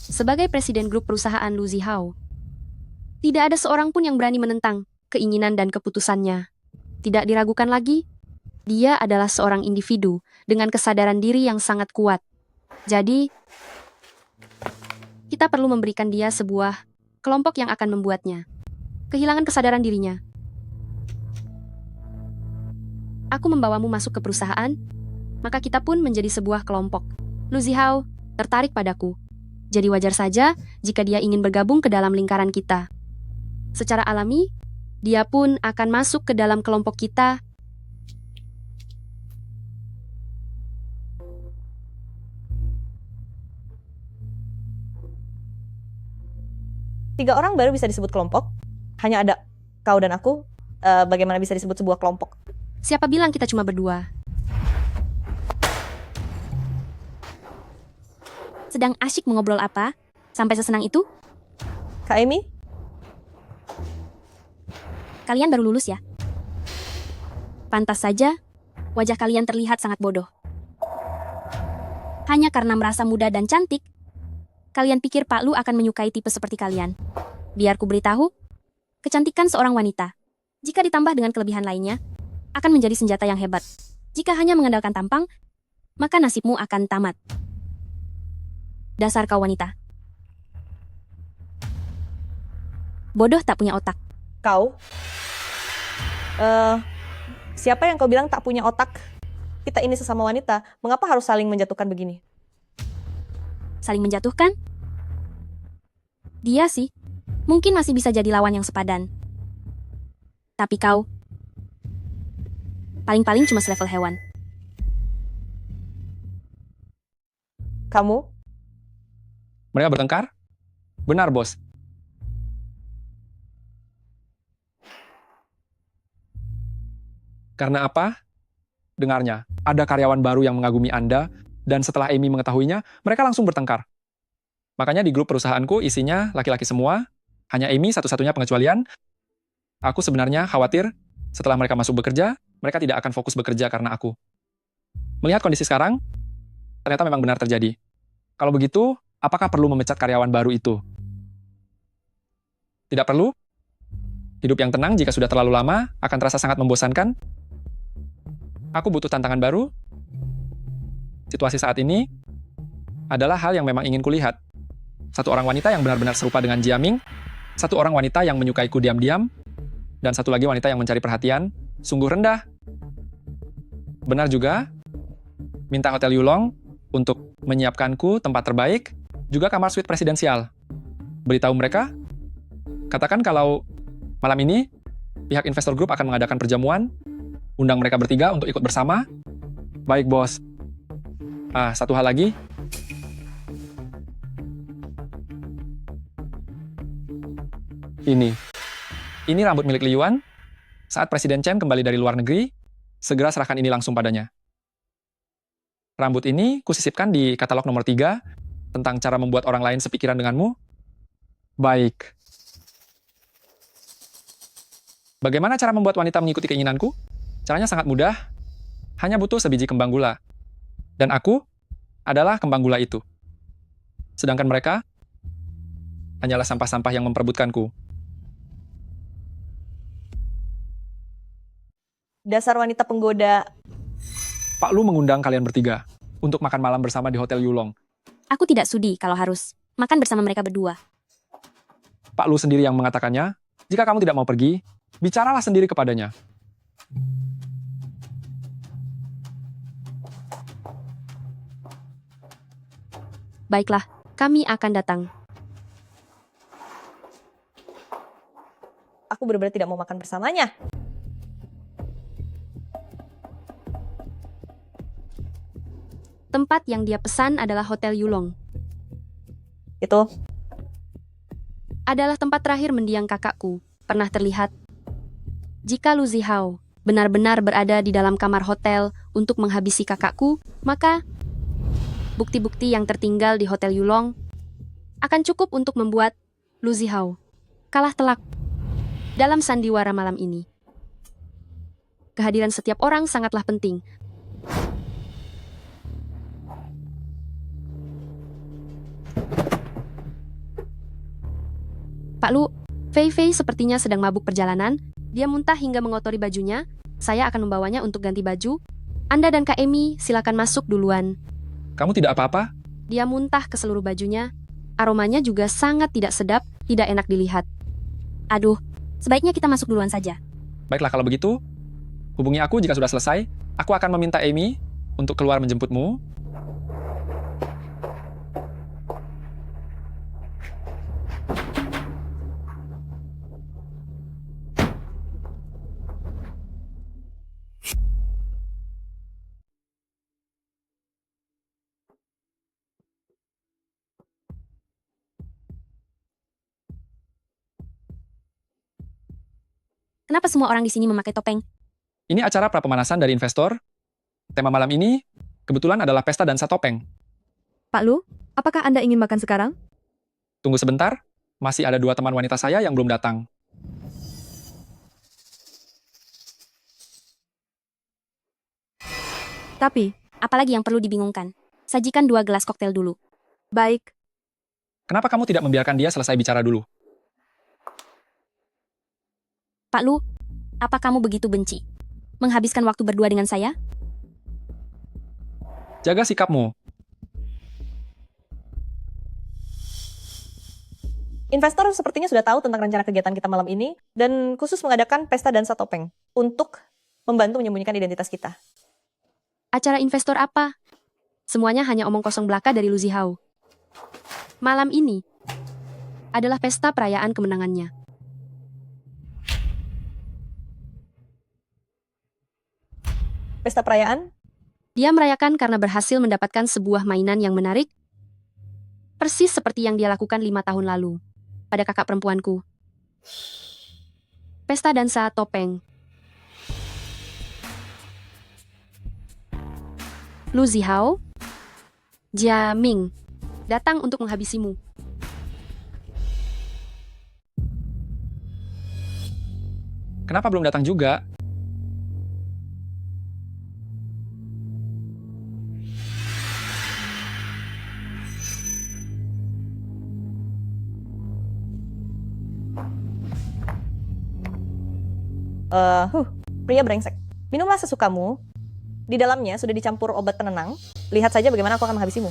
Sebagai presiden grup perusahaan Lu Zihao, tidak ada seorang pun yang berani menentang keinginan dan keputusannya. Tidak diragukan lagi, dia adalah seorang individu dengan kesadaran diri yang sangat kuat. Jadi, kita perlu memberikan dia sebuah kelompok yang akan membuatnya kehilangan kesadaran dirinya. Aku membawamu masuk ke perusahaan, maka kita pun menjadi sebuah kelompok. Lu Zihao tertarik padaku. Jadi wajar saja jika dia ingin bergabung ke dalam lingkaran kita. Secara alami, dia pun akan masuk ke dalam kelompok kita. Tiga orang baru bisa disebut kelompok. Hanya ada kau dan aku. Bagaimana bisa disebut sebuah kelompok? Siapa bilang kita cuma berdua? Sedang asyik mengobrol apa? Sampai sesenang itu? Kak Amy? Kalian baru lulus ya? Pantas saja, wajah kalian terlihat sangat bodoh. Hanya karena merasa muda dan cantik, kalian pikir Pak Lu akan menyukai tipe seperti kalian. Biar ku beritahu, kecantikan seorang wanita, jika ditambah dengan kelebihan lainnya, akan menjadi senjata yang hebat. Jika hanya mengandalkan tampang, maka nasibmu akan tamat. Dasar kau wanita. Bodoh tak punya otak. Kau? Siapa yang kau bilang tak punya otak? Kita ini sesama wanita, mengapa harus saling menjatuhkan begini? Saling menjatuhkan? Dia sih, mungkin masih bisa jadi lawan yang sepadan. Tapi kau, paling-paling cuma selevel hewan. Kamu? Mereka bertengkar? Benar, bos. Karena apa? dengarnya. Ada karyawan baru yang mengagumi Anda, dan setelah Amy mengetahuinya, mereka langsung bertengkar. Makanya di grup perusahaanku isinya laki-laki semua, hanya Amy satu-satunya pengecualian. Aku sebenarnya khawatir setelah mereka masuk bekerja, mereka tidak akan fokus bekerja karena aku. Melihat kondisi sekarang, ternyata memang benar terjadi. Kalau begitu, apakah perlu memecat karyawan baru itu? Tidak perlu. Hidup yang tenang jika sudah terlalu lama akan terasa sangat membosankan. Aku butuh tantangan baru. Situasi saat ini adalah hal yang memang ingin kulihat. Satu orang wanita yang benar-benar serupa dengan Jiaming, satu orang wanita yang menyukaiku diam-diam, dan satu lagi wanita yang mencari perhatian, sungguh rendah. Benar juga, minta Hotel Yulong untuk menyiapkanku tempat terbaik, juga kamar suite presidensial. Beritahu mereka, katakan kalau malam ini pihak investor group akan mengadakan perjamuan, undang mereka bertiga untuk ikut bersama. Baik, bos. Satu hal lagi. Ini rambut milik Li Yuan. Saat Presiden Chen kembali dari luar negeri, segera serahkan ini langsung padanya. Rambut ini kusisipkan di katalog nomor 3 tentang cara membuat orang lain sepikiran denganmu. Baik. Bagaimana cara membuat wanita mengikuti keinginanku? Caranya sangat mudah. Hanya butuh sebiji kembang gula. Dan aku adalah kembang gula itu. Sedangkan mereka hanyalah sampah-sampah yang memperebutkanku. Dasar wanita penggoda. Pak Lu mengundang kalian bertiga untuk makan malam bersama di Hotel Yulong. Aku tidak sudi kalau harus makan bersama mereka berdua. Pak Lu sendiri yang mengatakannya, jika kamu tidak mau pergi, bicaralah sendiri kepadanya. Baiklah, kami akan datang. Aku benar-benar tidak mau makan bersamanya. Tempat yang dia pesan adalah Hotel Yulong. Itu. Adalah tempat terakhir mendiang kakakku. Pernah terlihat. Jika Lu Zihao benar-benar berada di dalam kamar hotel untuk menghabisi kakakku, maka bukti-bukti yang tertinggal di Hotel Yulong akan cukup untuk membuat Lu Zihao kalah telak dalam sandiwara malam ini. Kehadiran setiap orang sangatlah penting. Pak Lu, Fei Fei sepertinya sedang mabuk perjalanan. Dia muntah hingga mengotori bajunya. Saya akan membawanya untuk ganti baju. Anda dan Kak Emi silakan masuk duluan. Kamu tidak apa-apa? Dia muntah ke seluruh bajunya. Aromanya juga sangat tidak sedap, tidak enak dilihat. Aduh, sebaiknya kita masuk duluan saja. Baiklah kalau begitu, hubungi aku jika sudah selesai. Aku akan meminta Amy untuk keluar menjemputmu. Kenapa semua orang di sini memakai topeng? Ini acara pra-pemanasan dari investor. Tema malam ini kebetulan adalah pesta dansa topeng. Pak Lu, apakah Anda ingin makan sekarang? Tunggu sebentar, masih ada 2 teman wanita saya yang belum datang. Tapi, Apalagi yang perlu dibingungkan? Sajikan 2 gelas koktail dulu. baik, Kenapa kamu tidak membiarkan dia selesai bicara dulu? Pak Lu, apa kamu begitu benci menghabiskan waktu berdua dengan saya? Jaga sikapmu. Investor sepertinya sudah tahu tentang rencana kegiatan kita malam ini dan khusus mengadakan pesta dansa topeng untuk membantu menyembunyikan identitas kita. Acara investor apa? Semuanya hanya omong kosong belaka dari Lu Zihao. Malam ini adalah pesta perayaan kemenangannya. Pesta perayaan? Dia merayakan karena berhasil mendapatkan sebuah mainan yang menarik, persis seperti yang dia lakukan 5 tahun lalu pada kakak perempuanku. Pesta dansa topeng. Lu Zihao, Jia Ming, datang untuk menghabisimu. Kenapa belum datang juga? Pria brengsek. Minumlah sesukamu. Di dalamnya sudah dicampur obat penenang. Lihat saja bagaimana aku akan menghabisimu.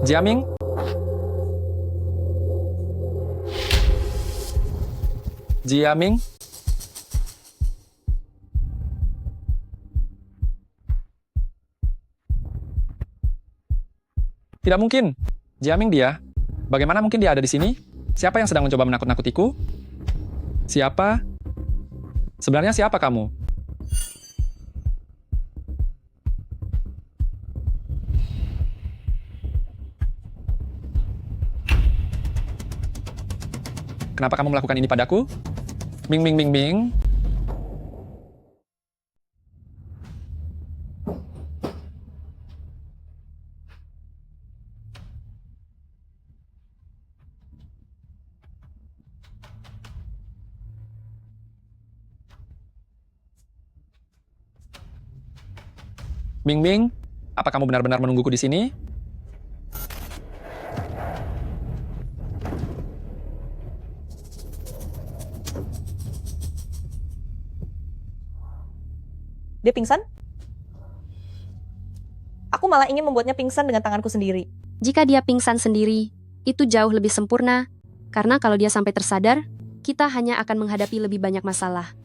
Jiaming? Jiaming? Tidak mungkin. Jiaming dia. Bagaimana mungkin dia ada di sini? Siapa yang sedang mencoba menakut-nakutiku? Siapa? Sebenarnya siapa kamu? Kenapa kamu melakukan ini padaku? Ming, Ming, Ming, Ming. Ming, Ming, apa kamu benar-benar menungguku di sini? Dia pingsan? Aku malah ingin membuatnya pingsan dengan tanganku sendiri. Jika dia pingsan sendiri, itu jauh lebih sempurna, karena kalau dia sampai tersadar, kita hanya akan menghadapi lebih banyak masalah.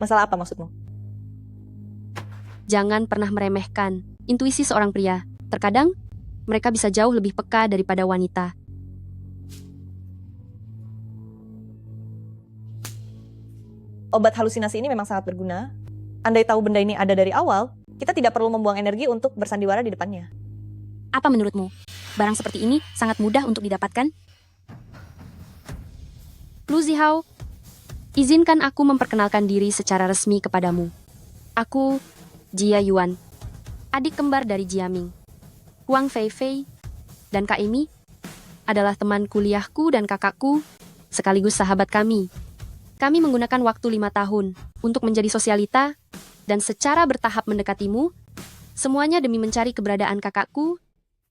Masalah apa maksudmu? Jangan pernah meremehkan intuisi seorang pria. Terkadang, mereka bisa jauh lebih peka daripada wanita. Obat halusinasi ini memang sangat berguna. Andai tahu benda ini ada dari awal, kita tidak perlu membuang energi untuk bersandiwara di depannya. Apa menurutmu? Barang seperti ini sangat mudah untuk didapatkan? Lu Zihao, izinkan aku memperkenalkan diri secara resmi kepadamu. Aku, Jia Yuan, adik kembar dari Jiaming. Huang Fei Fei dan Kak Amy adalah teman kuliahku dan kakakku, sekaligus sahabat kami. Kami menggunakan waktu 5 tahun untuk menjadi sosialita dan secara bertahap mendekatimu, semuanya demi mencari keberadaan kakakku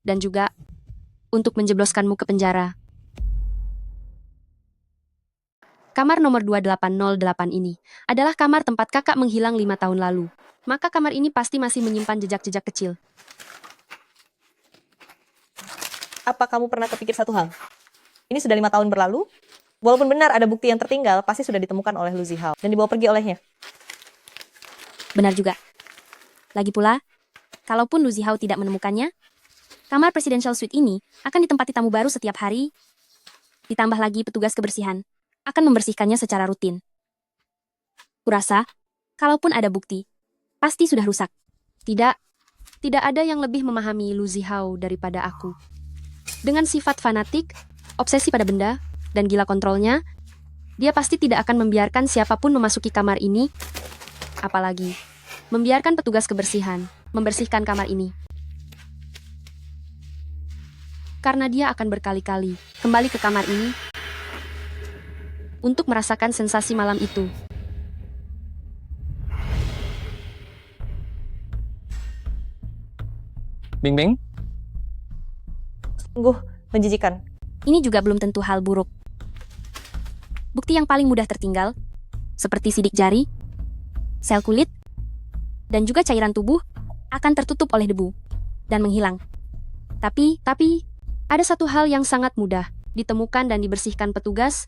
dan juga untuk menjebloskanmu ke penjara. Kamar nomor 2808 ini adalah kamar tempat kakak menghilang 5 tahun lalu. Maka kamar ini pasti masih menyimpan jejak-jejak kecil. Apa kamu pernah kepikir satu hal? Ini sudah 5 tahun berlalu. Walaupun benar ada bukti yang tertinggal, pasti sudah ditemukan oleh Lu Zihao dan dibawa pergi olehnya. Benar juga. Lagi pula, kalaupun Lu Zihao tidak menemukannya, kamar presidential suite ini akan ditempati tamu baru setiap hari. Ditambah lagi petugas kebersihan akan membersihkannya secara rutin. Kurasa, kalaupun ada bukti, pasti sudah rusak. Tidak ada yang lebih memahami Lu Zihao daripada aku. Dengan sifat fanatik, obsesi pada benda, dan gila kontrolnya, dia pasti tidak akan membiarkan siapapun memasuki kamar ini, apalagi membiarkan petugas kebersihan membersihkan kamar ini. Karena dia akan berkali-kali kembali ke kamar ini untuk merasakan sensasi malam itu. Ming, Ming? Sungguh menjijikan. Ini juga belum tentu hal buruk. Bukti yang paling mudah tertinggal, seperti sidik jari, sel kulit, dan juga cairan tubuh, akan tertutup oleh debu dan menghilang. Tapi, ada satu hal yang sangat mudah ditemukan dan dibersihkan petugas,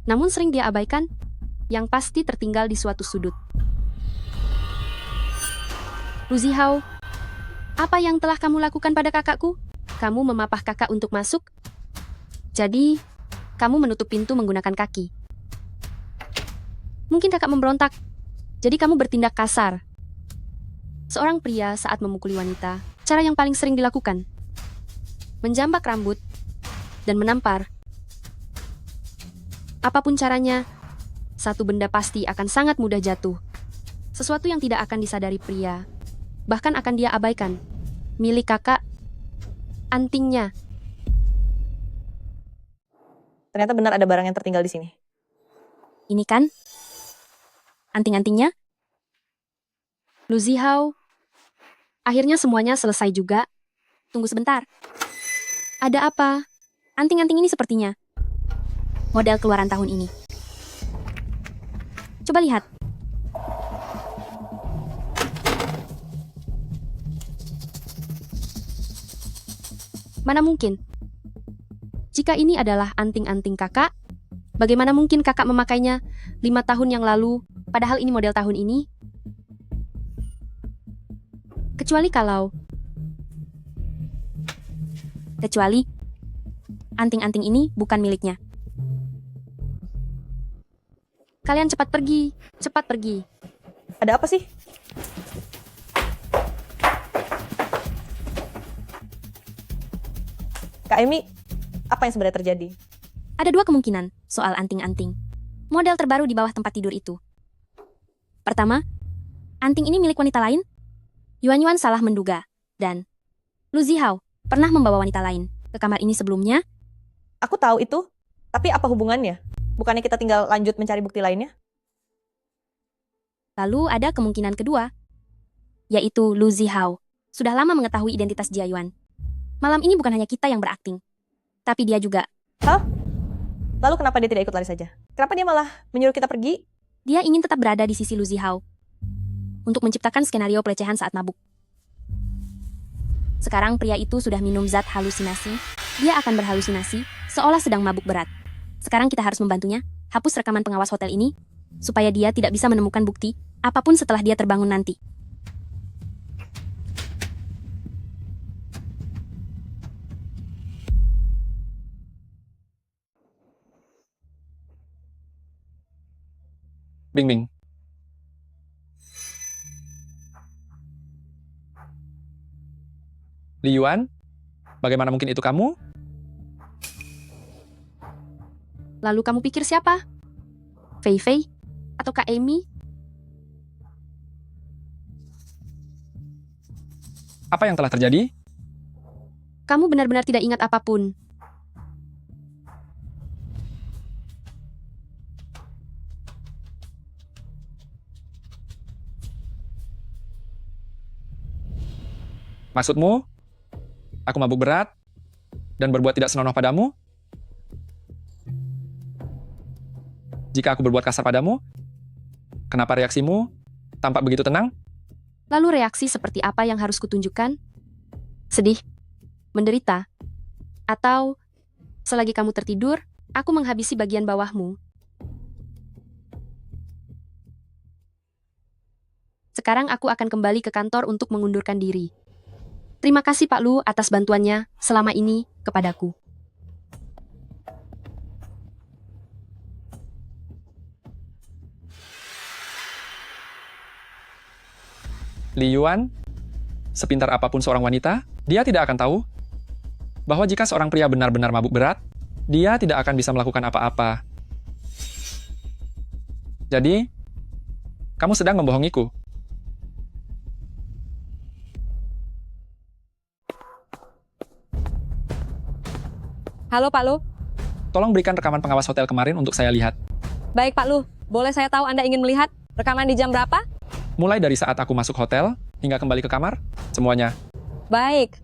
namun sering dia abaikan, yang pasti tertinggal di suatu sudut. Lu Zihao, apa yang telah kamu lakukan pada kakakku? Kamu memapah kakak untuk masuk? Jadi, kamu menutup pintu menggunakan kaki. Mungkin kakak memberontak, jadi kamu bertindak kasar. Seorang pria saat memukuli wanita, cara yang paling sering dilakukan, menjambak rambut dan menampar. Apapun caranya, satu benda pasti akan sangat mudah jatuh. Sesuatu yang tidak akan disadari pria, bahkan akan dia abaikan. Milik kakak, antingnya. Ternyata benar ada barang yang tertinggal di sini. Ini kan anting-antingnya. Lu Zihao, akhirnya semuanya selesai juga. Tunggu sebentar. Ada apa? Anting-anting ini sepertinya model keluaran tahun ini. Coba lihat. Mana mungkin? Jika ini adalah anting-anting kakak, bagaimana mungkin kakak memakainya 5 tahun yang lalu, padahal ini model tahun ini? Kecuali anting-anting ini bukan miliknya. Kalian cepat pergi, cepat pergi. Ada apa sih? Kak Emi, apa yang sebenarnya terjadi? Ada dua kemungkinan soal anting-anting. Model terbaru di bawah tempat tidur itu. Pertama, anting ini milik wanita lain? Yuan salah menduga. Dan Lu Zihao pernah membawa wanita lain ke kamar ini sebelumnya? Aku tahu itu, tapi apa hubungannya? Bukannya kita tinggal lanjut mencari bukti lainnya? Lalu ada kemungkinan kedua, yaitu Lu Zihao sudah lama mengetahui identitas Jia Yuan. Malam ini bukan hanya kita yang berakting, tapi dia juga. Lalu kenapa dia tidak ikut lari saja? Kenapa dia malah menyuruh kita pergi? Dia ingin tetap berada di sisi Lu Zihao untuk menciptakan skenario pelecehan saat mabuk. Sekarang pria itu sudah minum zat halusinasi. Dia akan berhalusinasi seolah sedang mabuk berat. Sekarang kita harus membantunya hapus rekaman pengawas hotel ini supaya dia tidak bisa menemukan bukti apapun setelah dia terbangun nanti. Bing. Li Yuan, bagaimana mungkin itu kamu? Lalu kamu pikir siapa? Fei Fei? Atau Kak Amy? Apa yang telah terjadi? Kamu benar-benar tidak ingat apapun. Maksudmu, aku mabuk berat dan berbuat tidak senonoh padamu? Jika aku berbuat kasar padamu, kenapa reaksimu tampak begitu tenang? Lalu reaksi seperti apa yang harus kutunjukkan? Sedih? Menderita? Atau selagi kamu tertidur, aku menghabisi bagian bawahmu? Sekarang aku akan kembali ke kantor untuk mengundurkan diri. Terima kasih Pak Lu atas bantuannya selama ini kepadaku. Li Yuan, sepintar apapun seorang wanita, dia tidak akan tahu bahwa jika seorang pria benar-benar mabuk berat, dia tidak akan bisa melakukan apa-apa. Jadi, kamu sedang membohongiku. Halo Pak Lu. Tolong berikan rekaman pengawas hotel kemarin untuk saya lihat. Baik Pak Lu, boleh saya tahu Anda ingin melihat rekaman di jam berapa? Mulai dari saat aku masuk hotel, hingga kembali ke kamar, semuanya. Baik.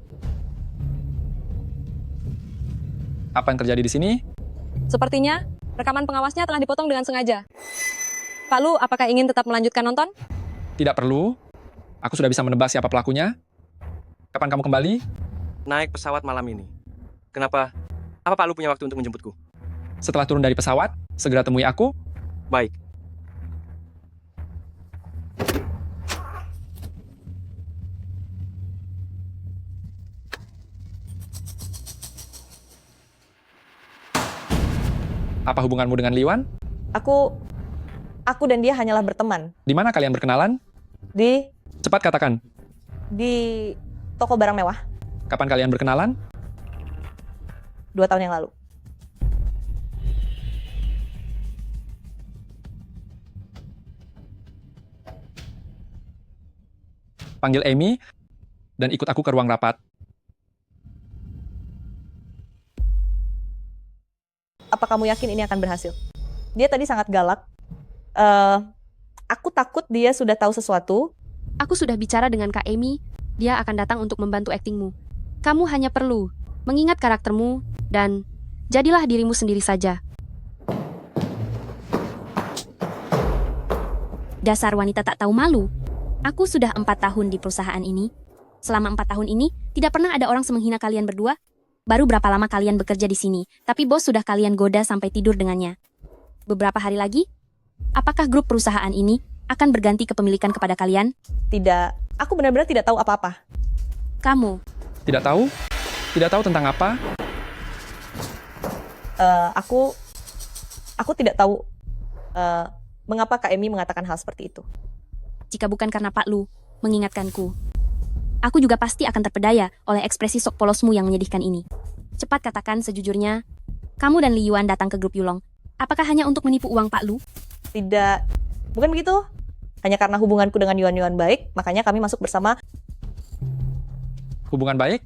Apa yang terjadi di sini? Sepertinya rekaman pengawasnya telah dipotong dengan sengaja. Pak Lu, apakah ingin tetap melanjutkan nonton? Tidak perlu. Aku sudah bisa menebak siapa pelakunya. Kapan kamu kembali? Naik pesawat malam ini. Kenapa? Apa Pak Lu punya waktu untuk menjemputku? Setelah turun dari pesawat, segera temui aku. Baik. Apa hubunganmu dengan Liwan? Aku dan dia hanyalah berteman Di mana kalian berkenalan? di Cepat katakan, di toko barang mewah kapan kalian berkenalan? 2 tahun yang lalu. Panggil Amy dan ikut aku ke ruang rapat. Apa kamu yakin ini akan berhasil? Dia tadi sangat galak. Eh, aku takut dia sudah tahu sesuatu. Aku sudah bicara dengan Kak Amy, dia akan datang untuk membantu aktingmu. Kamu hanya perlu mengingat karaktermu dan jadilah dirimu sendiri saja. Dasar wanita tak tahu malu. Aku sudah 4 tahun di perusahaan ini. Selama 4 tahun ini, tidak pernah ada orang semenghina kalian berdua. Baru berapa lama kalian bekerja di sini, tapi bos sudah kalian goda sampai tidur dengannya. Beberapa hari lagi, apakah grup perusahaan ini akan berganti kepemilikan kepada kalian? Tidak, aku benar-benar tidak tahu apa-apa. Kamu, Tidak tahu? Tidak tahu tentang apa? Aku tidak tahu mengapa Kak Emi mengatakan hal seperti itu. jika bukan karena Pak Lu mengingatkanku, aku juga pasti akan terpedaya oleh ekspresi sok polosmu yang menyedihkan ini. Cepat katakan sejujurnya, kamu dan Li Yuan datang ke grup Yulong. Apakah hanya untuk menipu uang Pak Lu? Tidak, bukan begitu. Hanya karena hubunganku dengan Yuan baik, makanya kami masuk bersama. Hubungan baik?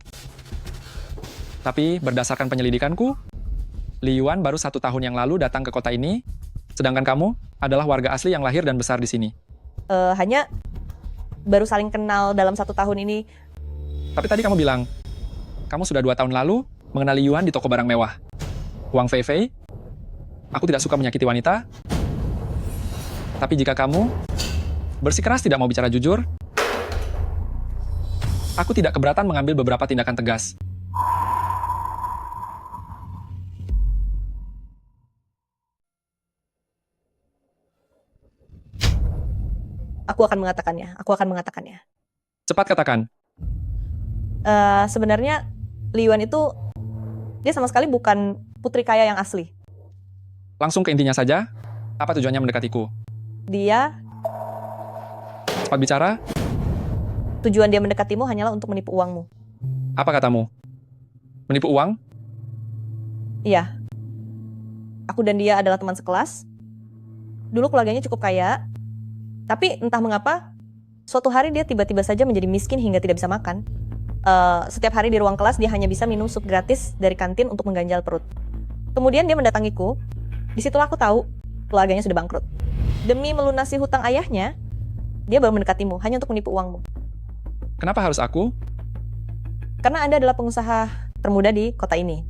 Tapi berdasarkan penyelidikanku, Li Yuan baru 1 tahun yang lalu datang ke kota ini, sedangkan kamu adalah warga asli yang lahir dan besar di sini. Hanya baru saling kenal dalam 1 tahun ini. Tapi tadi kamu bilang, kamu sudah 2 tahun lalu mengenali Yuan di toko barang mewah. Wang Fei Fei, aku tidak suka menyakiti wanita, tapi jika kamu bersikeras tidak mau bicara jujur, aku tidak keberatan mengambil beberapa tindakan tegas. Aku akan mengatakannya. Cepat katakan, Sebenarnya Li Yuan itu, dia sama sekali bukan putri kaya yang asli. langsung ke intinya saja, apa tujuannya mendekatiku? Dia, Cepat bicara, tujuan dia mendekatimu hanyalah untuk menipu uangmu. apa katamu? Menipu uang? Iya. Aku dan dia adalah teman sekelas. Dulu keluarganya cukup kaya, tapi entah mengapa, suatu hari dia tiba-tiba saja menjadi miskin hingga tidak bisa makan. Setiap hari di ruang kelas dia hanya bisa minum sup gratis dari kantin untuk mengganjal perut. Kemudian dia mendatangiku. Disitulah aku tahu keluarganya sudah bangkrut. Demi melunasi hutang ayahnya, dia baru mendekatimu hanya untuk menipu uangmu. Kenapa harus aku? Karena Anda adalah pengusaha termuda di kota ini.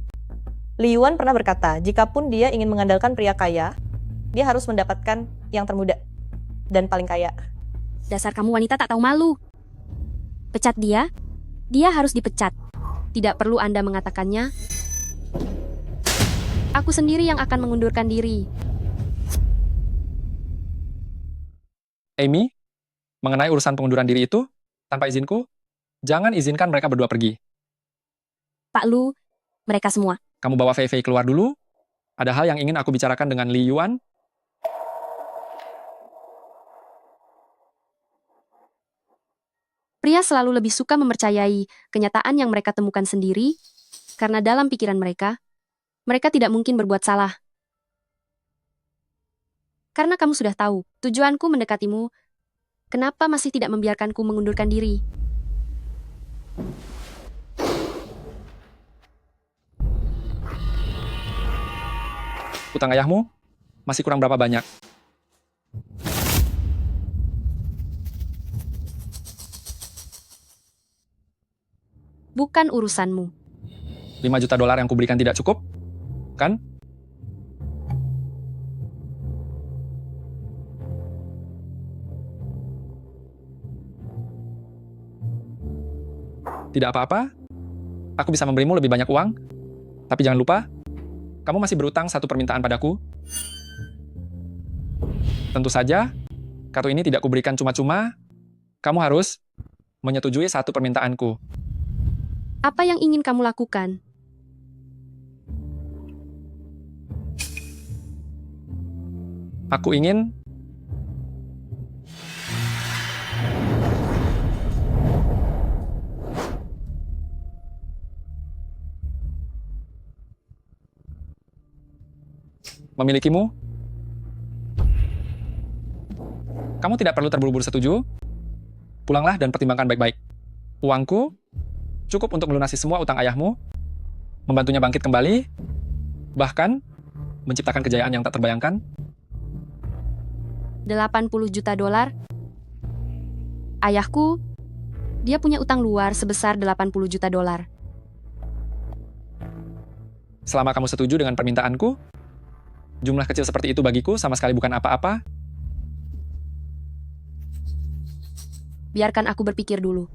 Li Yuan pernah berkata, jikapun dia ingin mengandalkan pria kaya, dia harus mendapatkan yang termuda dan paling kaya. Dasar kamu wanita tak tahu malu. Pecat dia, dia harus dipecat. Tidak perlu Anda mengatakannya. Aku sendiri yang akan mengundurkan diri. Amy, mengenai urusan pengunduran diri itu, tanpa izinku, jangan izinkan mereka berdua pergi. Pak Lu, mereka semua. Kamu bawa Fei Fei keluar dulu. Ada hal yang ingin aku bicarakan dengan Li Yuan. Pria selalu lebih suka mempercayai kenyataan yang mereka temukan sendiri, karena dalam pikiran mereka tidak mungkin berbuat salah. Karena kamu sudah tahu, tujuanku mendekatimu, kenapa masih tidak membiarkanku mengundurkan diri? Utang ayahmu masih kurang berapa banyak? Bukan urusanmu. 5 juta dolar yang kuberikan tidak cukup? Kan? Tidak apa-apa. Aku bisa memberimu lebih banyak uang. Tapi jangan lupa, Kamu masih berutang satu permintaan padaku? Tentu saja, kartu ini tidak kuberikan cuma-cuma. Kamu harus menyetujui satu permintaanku. Apa yang ingin kamu lakukan? Aku ingin memilikimu. Kamu tidak perlu terburu-buru setuju. Pulanglah dan pertimbangkan baik-baik. Uangku cukup untuk melunasi semua utang ayahmu, membantunya bangkit kembali, bahkan menciptakan kejayaan yang tak terbayangkan. 80 juta dolar. Ayahku, dia punya utang luar sebesar 80 juta dolar. Selama kamu setuju dengan permintaanku, jumlah kecil seperti itu bagiku sama sekali bukan apa-apa. Biarkan aku berpikir dulu.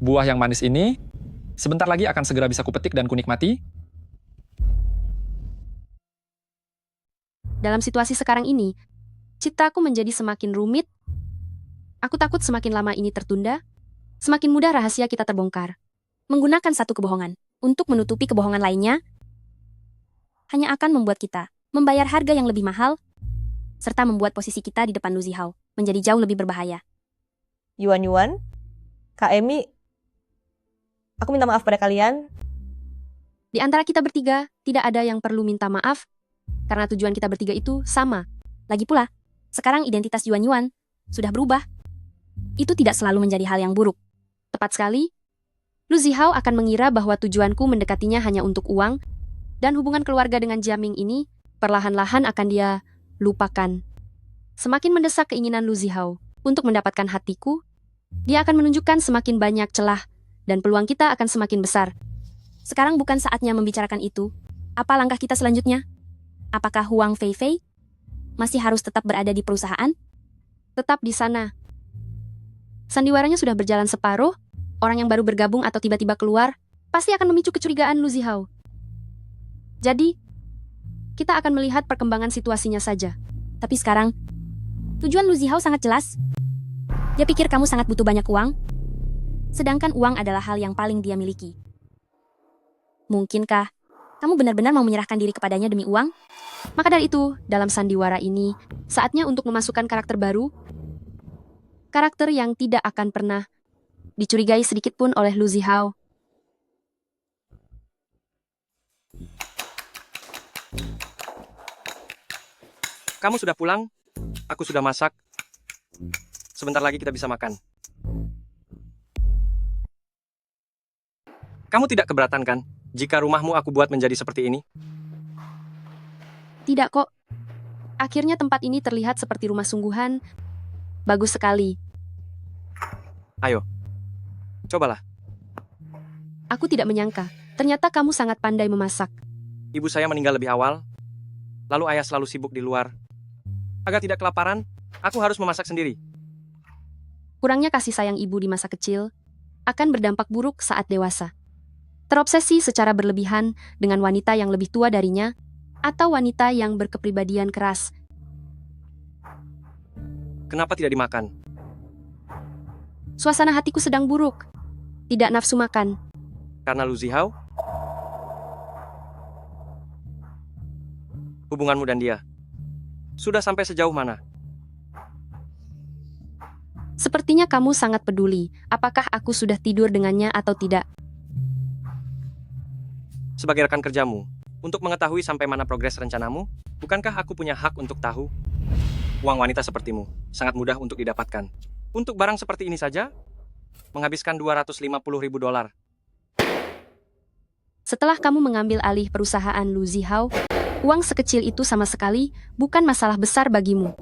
Buah yang manis ini sebentar lagi akan segera bisa kupetik dan kunikmati. Dalam situasi sekarang ini, citaku menjadi semakin rumit. Aku takut semakin lama ini tertunda, semakin mudah rahasia kita terbongkar. Menggunakan satu kebohongan untuk menutupi kebohongan lainnya hanya akan membuat kita membayar harga yang lebih mahal serta membuat posisi kita di depan Lu Zihao menjadi jauh lebih berbahaya. Yuan, Kak Emi, aku minta maaf pada kalian. Di antara kita bertiga, tidak ada yang perlu minta maaf, karena tujuan kita bertiga itu sama. Lagi pula, sekarang identitas Yuan sudah berubah. Itu tidak selalu menjadi hal yang buruk. Tepat sekali, Lu Zihao akan mengira bahwa tujuanku mendekatinya hanya untuk uang, dan hubungan keluarga dengan Jiaming ini perlahan-lahan akan dia lupakan. Semakin mendesak keinginan Lu Zihao untuk mendapatkan hatiku, dia akan menunjukkan semakin banyak celah, dan peluang kita akan semakin besar. Sekarang bukan saatnya membicarakan itu. Apa langkah kita selanjutnya? Apakah Huang Feifei masih harus tetap berada di perusahaan? Tetap di sana. Sandiwaranya sudah berjalan separuh, orang yang baru bergabung atau tiba-tiba keluar, pasti akan memicu kecurigaan Lu Zihao. Jadi, kita akan melihat perkembangan situasinya saja. Tapi sekarang, tujuan Lu Zihao sangat jelas. Dia pikir kamu sangat butuh banyak uang, sedangkan uang adalah hal yang paling dia miliki. Mungkinkah kamu benar-benar mau menyerahkan diri kepadanya demi uang? Maka dari itu, dalam sandiwara ini, saatnya untuk memasukkan karakter baru, karakter yang tidak akan pernah dicurigai sedikit pun oleh Lu Zihao. Kamu sudah pulang? Aku sudah masak. Sebentar lagi kita bisa makan. Kamu tidak keberatan kan jika rumahmu aku buat menjadi seperti ini? Tidak kok. Akhirnya tempat ini terlihat seperti rumah sungguhan. Bagus sekali. Ayo, cobalah. Aku tidak menyangka. Ternyata kamu sangat pandai memasak. Ibu saya meninggal lebih awal, lalu ayah selalu sibuk di luar. Agar tidak kelaparan, aku harus memasak sendiri. Kurangnya kasih sayang ibu di masa kecil akan berdampak buruk saat dewasa. Terobsesi secara berlebihan dengan wanita yang lebih tua darinya atau wanita yang berkepribadian keras. Kenapa tidak dimakan? Suasana hatiku sedang buruk. Tidak nafsu makan. Karena Lu Zihao? Hubunganmu dan dia sudah sampai sejauh mana? Sepertinya kamu sangat peduli. Apakah aku sudah tidur dengannya atau tidak? Sebagai rekan kerjamu, untuk mengetahui sampai mana progres rencanamu, bukankah aku punya hak untuk tahu? Uang wanita sepertimu sangat mudah untuk didapatkan. Untuk barang seperti ini saja, menghabiskan 250.000 dolar. Setelah kamu mengambil alih perusahaan Lu Zihao, uang sekecil itu sama sekali bukan masalah besar bagimu.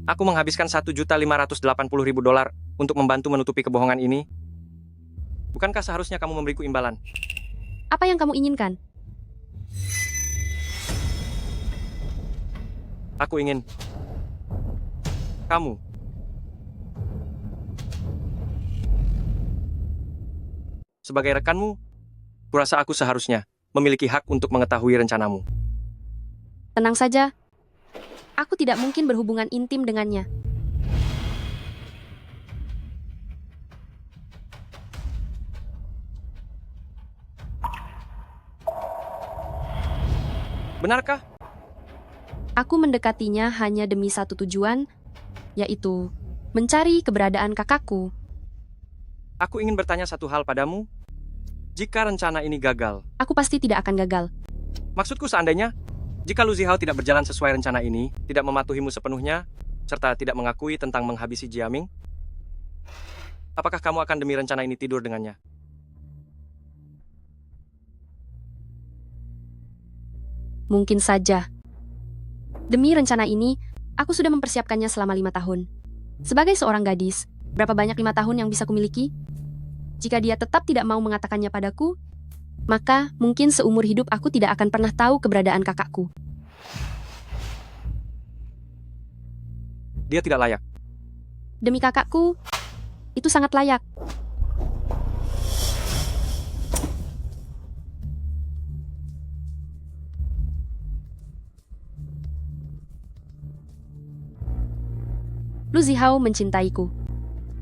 Aku menghabiskan 1.580.000 dolar untuk membantu menutupi kebohongan ini. Bukankah seharusnya kamu memberiku imbalan? Apa yang kamu inginkan? Aku ingin kamu sebagai rekanmu Kurasa aku seharusnya memiliki hak untuk mengetahui rencanamu. Tenang saja. Aku tidak mungkin berhubungan intim dengannya. Benarkah? Aku mendekatinya hanya demi satu tujuan, yaitu mencari keberadaan kakakku. Aku ingin bertanya satu hal padamu. Jika rencana ini gagal, Aku pasti tidak akan gagal. maksudku seandainya, jika Lu Zihao tidak berjalan sesuai rencana ini, tidak mematuhimu sepenuhnya, serta tidak mengakui tentang menghabisi Jiaming, apakah kamu akan demi rencana ini tidur dengannya? Mungkin saja. Demi rencana ini, aku sudah mempersiapkannya selama 5 tahun. Sebagai seorang gadis, berapa banyak 5 tahun yang bisa kumiliki? Jika dia tetap tidak mau mengatakannya padaku, maka mungkin seumur hidup aku tidak akan pernah tahu keberadaan kakakku. Dia tidak layak. Demi kakakku, itu sangat layak. Lu Zihao mencintaiku.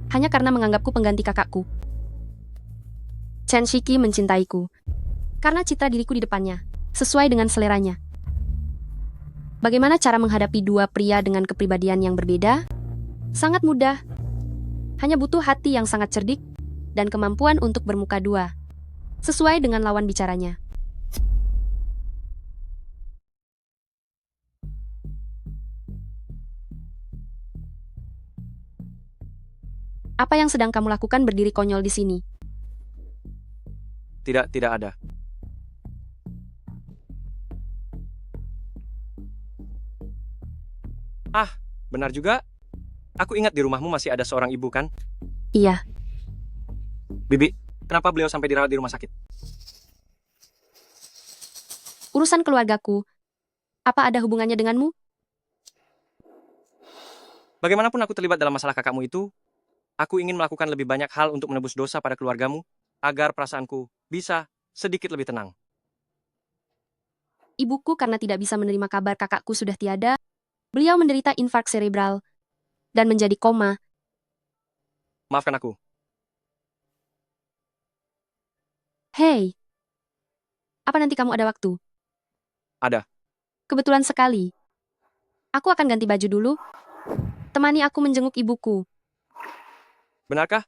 Hanya karena menganggapku pengganti kakakku. Chen Shiki mencintaiku. Karena citra diriku di depannya, sesuai dengan seleranya. Bagaimana cara menghadapi dua pria dengan kepribadian yang berbeda? Sangat mudah. Hanya butuh hati yang sangat cerdik dan kemampuan untuk bermuka dua. Sesuai dengan lawan bicaranya. Apa yang sedang kamu lakukan berdiri konyol di sini? Tidak ada. Ah, benar juga. Aku ingat di rumahmu masih ada seorang ibu kan? Iya, Bibi, kenapa beliau sampai dirawat di rumah sakit? urusan keluargaku. Apa ada hubungannya denganmu? Bagaimanapun aku terlibat dalam masalah kakakmu itu, aku ingin melakukan lebih banyak hal untuk menebus dosa pada keluargamu, agar perasaanku bisa sedikit lebih tenang. Ibuku karena tidak bisa menerima kabar kakakku sudah tiada, beliau menderita infark cerebral dan menjadi koma. Maafkan aku. Hei, apa nanti kamu ada waktu? Ada. Kebetulan sekali. Aku akan ganti baju dulu. Temani aku menjenguk ibuku. Benarkah?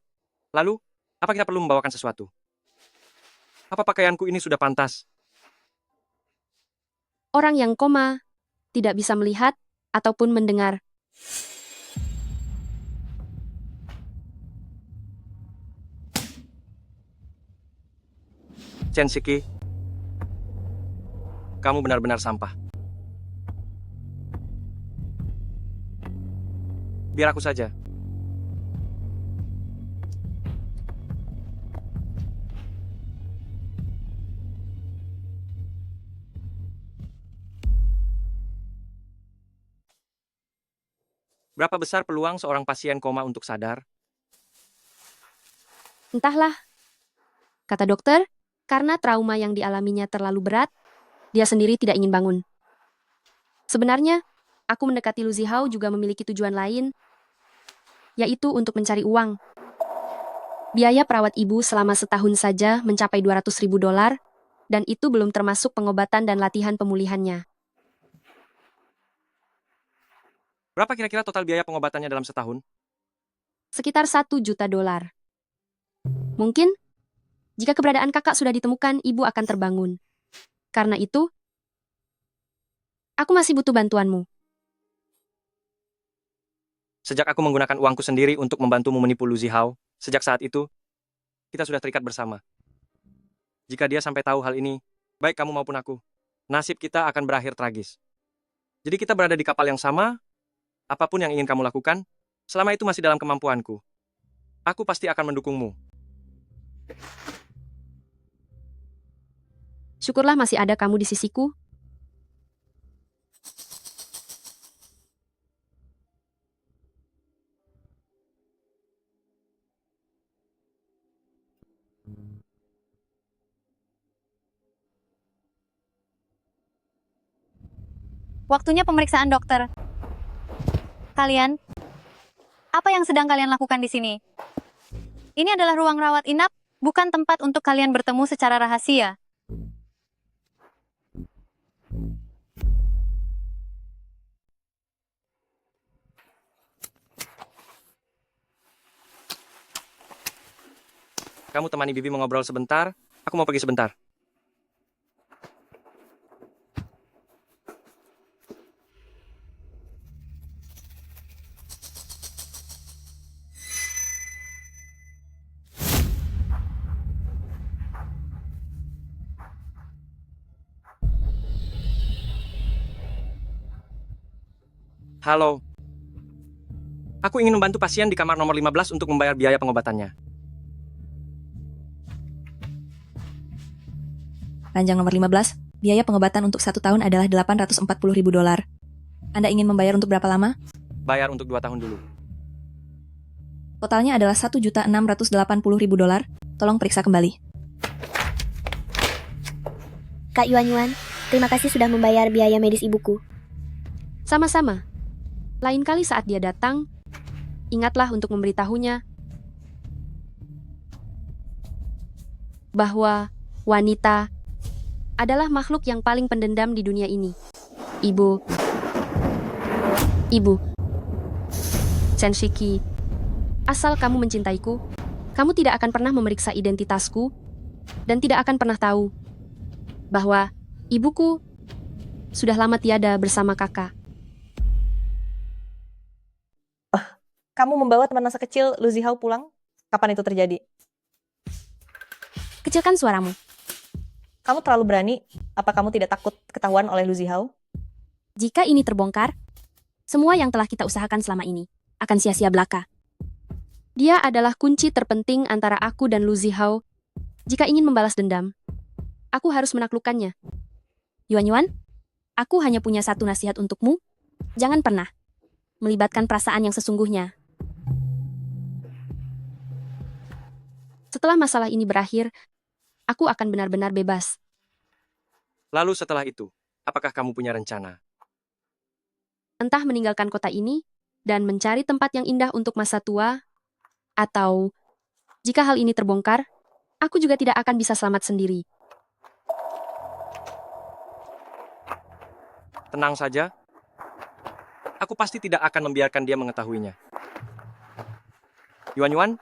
Lalu, apa kita perlu membawakan sesuatu? Apa pakaianku ini sudah pantas? Orang yang koma tidak bisa melihat ataupun mendengar. Chen Shiki, kamu benar-benar sampah. Biar aku saja. Berapa besar peluang seorang pasien koma untuk sadar? Entahlah, kata dokter, karena trauma yang dialaminya terlalu berat, dia sendiri tidak ingin bangun. Sebenarnya, aku mendekati Lu Zihao juga memiliki tujuan lain, yaitu untuk mencari uang. Biaya perawat ibu selama setahun saja mencapai $200.000, dan itu belum termasuk pengobatan dan latihan pemulihannya. Berapa kira-kira total biaya pengobatannya dalam setahun? Sekitar $1 juta. Mungkin, jika keberadaan kakak sudah ditemukan, ibu akan terbangun. Karena itu, aku masih butuh bantuanmu. Sejak aku menggunakan uangku sendiri untuk membantumu menipu Lu Zihao, sejak saat itu, kita sudah terikat bersama. Jika dia sampai tahu hal ini, baik kamu maupun aku, nasib kita akan berakhir tragis. Jadi kita berada di kapal yang sama, apapun yang ingin kamu lakukan, selama itu masih dalam kemampuanku. Aku pasti akan mendukungmu. Syukurlah masih ada kamu di sisiku. Waktunya pemeriksaan dokter. Kalian, apa yang sedang kalian lakukan di sini? Ini adalah ruang rawat inap, bukan tempat untuk kalian bertemu secara rahasia. Kamu temani Bibi mengobrol sebentar, aku mau pergi sebentar. Halo. Aku ingin membantu pasien di kamar nomor 15 untuk membayar biaya pengobatannya. Ranjang nomor 15, biaya pengobatan untuk 1 tahun adalah $840.000. Anda ingin membayar untuk berapa lama? Bayar untuk 2 tahun dulu. Totalnya adalah $1.680.000. Tolong periksa kembali. Kak Yuan, terima kasih sudah membayar biaya medis ibuku. Sama-sama. Lain kali saat dia datang, ingatlah untuk memberitahunya bahwa wanita adalah makhluk yang paling pendendam di dunia ini. Ibu, Senshiki, asal kamu mencintaiku, kamu tidak akan pernah memeriksa identitasku dan tidak akan pernah tahu bahwa ibuku sudah lama tiada bersama kakak. Kamu membawa teman masa kecil Lu Zihao pulang? Kapan itu terjadi? Kecilkan suaramu. Kamu terlalu berani. Apa kamu tidak takut ketahuan oleh Lu Zihao? Jika ini terbongkar, semua yang telah kita usahakan selama ini akan sia-sia belaka. Dia adalah kunci terpenting antara aku dan Lu Zihao. Jika ingin membalas dendam, aku harus menaklukkannya. Yuan, aku hanya punya satu nasihat untukmu. Jangan pernah melibatkan perasaan yang sesungguhnya. Setelah masalah ini berakhir, aku akan benar-benar bebas. Lalu setelah itu, apakah kamu punya rencana? Entah meninggalkan kota ini dan mencari tempat yang indah untuk masa tua, atau jika hal ini terbongkar, aku juga tidak akan bisa selamat sendiri. Tenang saja. Aku pasti tidak akan membiarkan dia mengetahuinya. Yuan,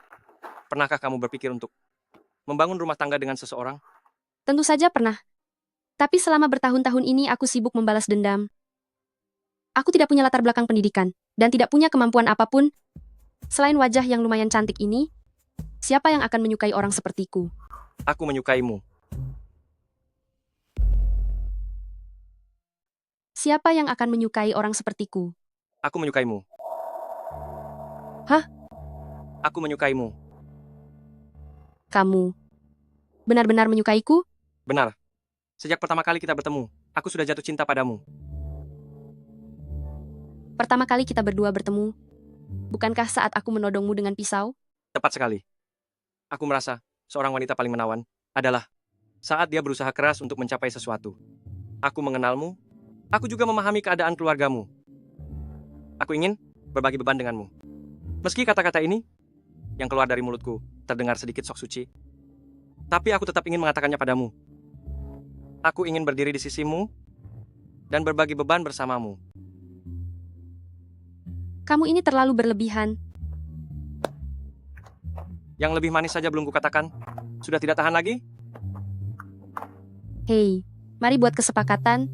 pernahkah kamu berpikir untuk membangun rumah tangga dengan seseorang? Tentu saja pernah. Tapi selama bertahun-tahun ini aku sibuk membalas dendam. Aku tidak punya latar belakang pendidikan dan tidak punya kemampuan apapun. Selain wajah yang lumayan cantik ini, siapa yang akan menyukai orang sepertiku? Aku menyukaimu. Siapa yang akan menyukai orang sepertiku? Aku menyukaimu. Hah? Aku menyukaimu. Kamu benar-benar menyukaiku? Benar. Sejak pertama kali kita bertemu, aku sudah jatuh cinta padamu. Pertama kali kita berdua bertemu, bukankah saat aku menodongmu dengan pisau? Tepat sekali. Aku merasa seorang wanita paling menawan adalah saat dia berusaha keras untuk mencapai sesuatu. Aku mengenalmu, aku juga memahami keadaan keluargamu. Aku ingin berbagi beban denganmu. Meski kata-kata ini yang keluar dari mulutku terdengar sedikit sok suci, tapi aku tetap ingin mengatakannya padamu. Aku ingin berdiri di sisimu dan berbagi beban bersamamu. Kamu ini terlalu berlebihan. Yang lebih manis saja belum kukatakan. Sudah tidak tahan lagi? Hei, mari buat kesepakatan.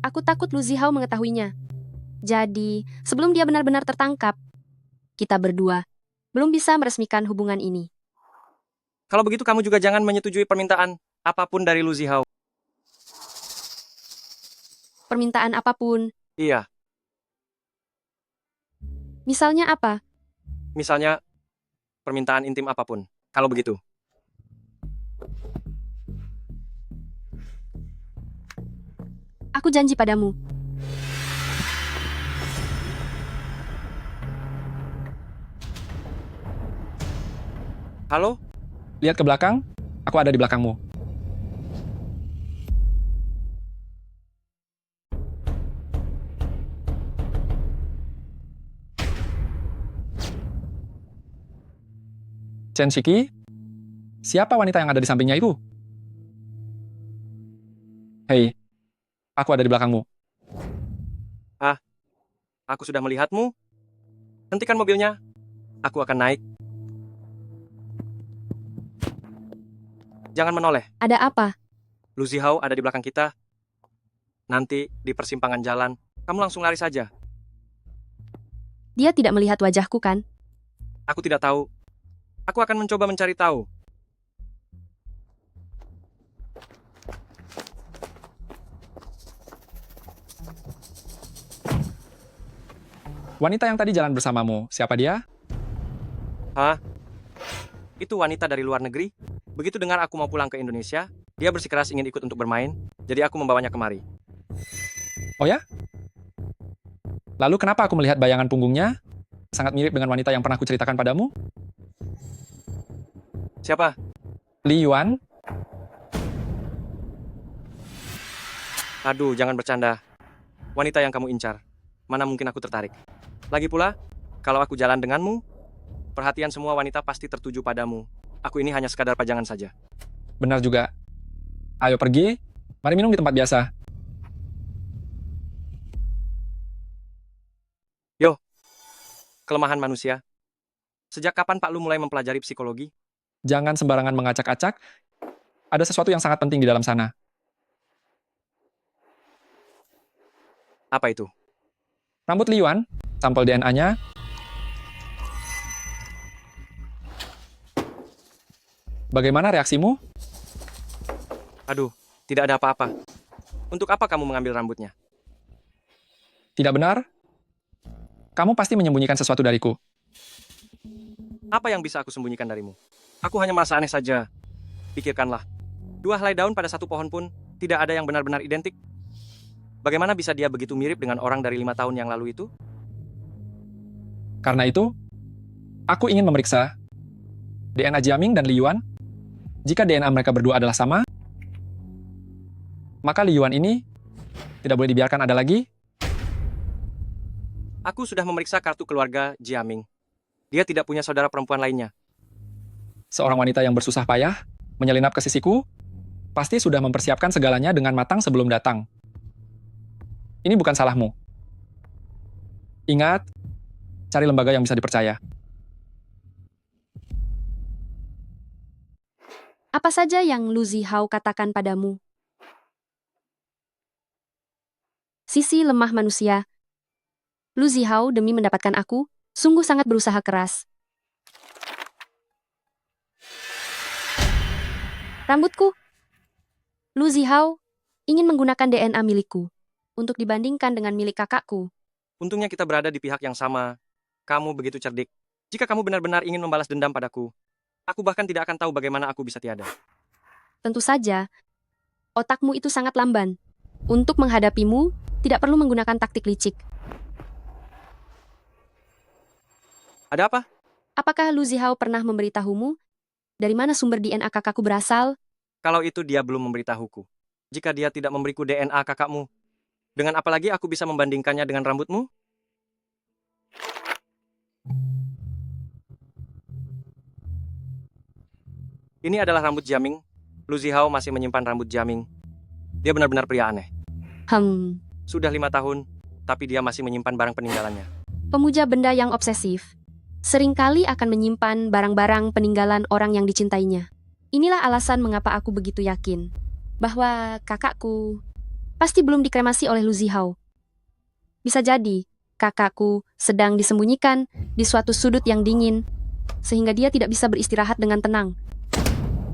Aku takut Lu Zihao mengetahuinya. Jadi, sebelum dia benar-benar tertangkap, kita berdua belum bisa meresmikan hubungan ini. Kalau begitu kamu juga jangan menyetujui permintaan apapun dari Lu Zihao. Permintaan apapun. Iya, Misalnya apa? misalnya permintaan intim apapun. Kalau begitu. Aku janji padamu. Halo? Lihat ke belakang, aku ada di belakangmu. Chen Shiki, siapa wanita yang ada di sampingnya itu? Hei, aku ada di belakangmu. Aku sudah melihatmu. Hentikan mobilnya. Aku akan naik. Jangan menoleh. Ada apa? Lu Zihao ada di belakang kita. Nanti di persimpangan jalan, kamu langsung lari saja. Dia tidak melihat wajahku kan? Aku tidak tahu. Aku akan mencoba mencari tahu. Wanita yang tadi jalan bersamamu, siapa dia? Itu wanita dari luar negeri. Begitu dengar aku mau pulang ke Indonesia, dia bersikeras ingin ikut untuk bermain, jadi aku membawanya kemari. Oh ya? Lalu kenapa aku melihat bayangan punggungnya? Sangat mirip dengan wanita yang pernah kuceritakan padamu? Siapa? Li Yuan? Aduh, jangan bercanda. Wanita yang kamu incar. Mana mungkin aku tertarik. Lagi pula, kalau aku jalan denganmu, perhatian semua wanita pasti tertuju padamu. Aku ini hanya sekadar pajangan saja. Benar juga. Ayo pergi, mari minum di tempat biasa. Kelemahan manusia. Sejak kapan Pak Lu mulai mempelajari psikologi? Jangan sembarangan mengacak-acak. Ada sesuatu yang sangat penting di dalam sana. Apa itu? Rambut Li Yuan, sampel DNA-nya. Bagaimana reaksimu? Aduh, tidak ada apa-apa. Untuk apa kamu mengambil rambutnya? Tidak benar? Kamu pasti menyembunyikan sesuatu dariku. Apa yang bisa aku sembunyikan darimu? Aku hanya merasa aneh saja. Pikirkanlah. 2 helai daun pada satu pohon pun tidak ada yang benar-benar identik. Bagaimana bisa dia begitu mirip dengan orang dari 5 tahun yang lalu itu? Karena itu, aku ingin memeriksa DNA Jiaming dan Li Yuan. Jika DNA mereka berdua adalah sama, maka Li Yuan ini tidak boleh dibiarkan ada lagi. Aku sudah memeriksa kartu keluarga Jiaming. Dia tidak punya saudara perempuan lainnya. Seorang wanita yang bersusah payah menyelinap ke sisiku, pasti sudah mempersiapkan segalanya dengan matang sebelum datang. Ini bukan salahmu. Ingat, cari lembaga yang bisa dipercaya. Apa saja yang Lu Zihao katakan padamu? Sisi lemah manusia. Lu Zihao demi mendapatkan aku, sungguh sangat berusaha keras. Rambutku. Lu Zihao ingin menggunakan DNA milikku untuk dibandingkan dengan milik kakakku. Untungnya kita berada di pihak yang sama. Kamu begitu cerdik. Jika kamu benar-benar ingin membalas dendam padaku, aku bahkan tidak akan tahu bagaimana aku bisa tiada. Tentu saja, otakmu itu sangat lamban. Untuk menghadapimu, tidak perlu menggunakan taktik licik. Ada apa? Apakah Lu Zihao pernah memberitahumu dari mana sumber DNA kakakku berasal? Kalau itu dia belum memberitahuku. Jika dia tidak memberiku DNA kakakmu, dengan apa lagi aku bisa membandingkannya dengan rambutmu? Ini adalah rambut Jiaming. Lu Zihao masih menyimpan rambut Jiaming. Dia benar-benar pria aneh. Sudah 5 tahun, tapi dia masih menyimpan barang peninggalannya. Pemuja benda yang obsesif. Seringkali akan menyimpan barang-barang peninggalan orang yang dicintainya. Inilah alasan mengapa aku begitu yakin bahwa kakakku pasti belum dikremasi oleh Lu Zihao. Bisa jadi kakakku sedang disembunyikan di suatu sudut yang dingin, sehingga dia tidak bisa beristirahat dengan tenang.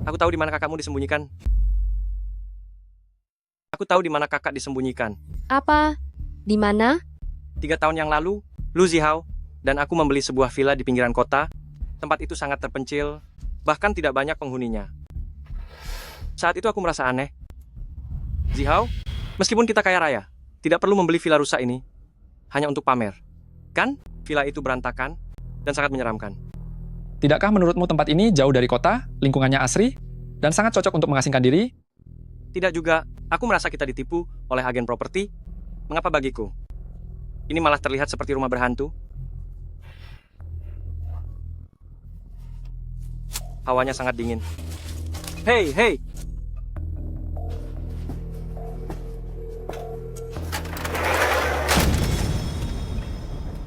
Aku tahu di mana kakakmu disembunyikan. Aku tahu di mana kakak disembunyikan. Apa? Di mana? 3 tahun yang lalu, Lu Zihao dan aku membeli sebuah villa di pinggiran kota. Tempat itu sangat terpencil, bahkan tidak banyak penghuninya. Saat itu aku merasa aneh. Zihao, meskipun kita kaya raya, tidak perlu membeli villa rusak ini hanya untuk pamer. Kan, villa itu berantakan dan sangat menyeramkan. Tidakkah menurutmu tempat ini jauh dari kota, lingkungannya asri, dan sangat cocok untuk mengasingkan diri? Tidak juga, aku merasa kita ditipu oleh agen properti. Mengapa bagiku? Ini malah terlihat seperti rumah berhantu. Hawanya sangat dingin. Hei, hei!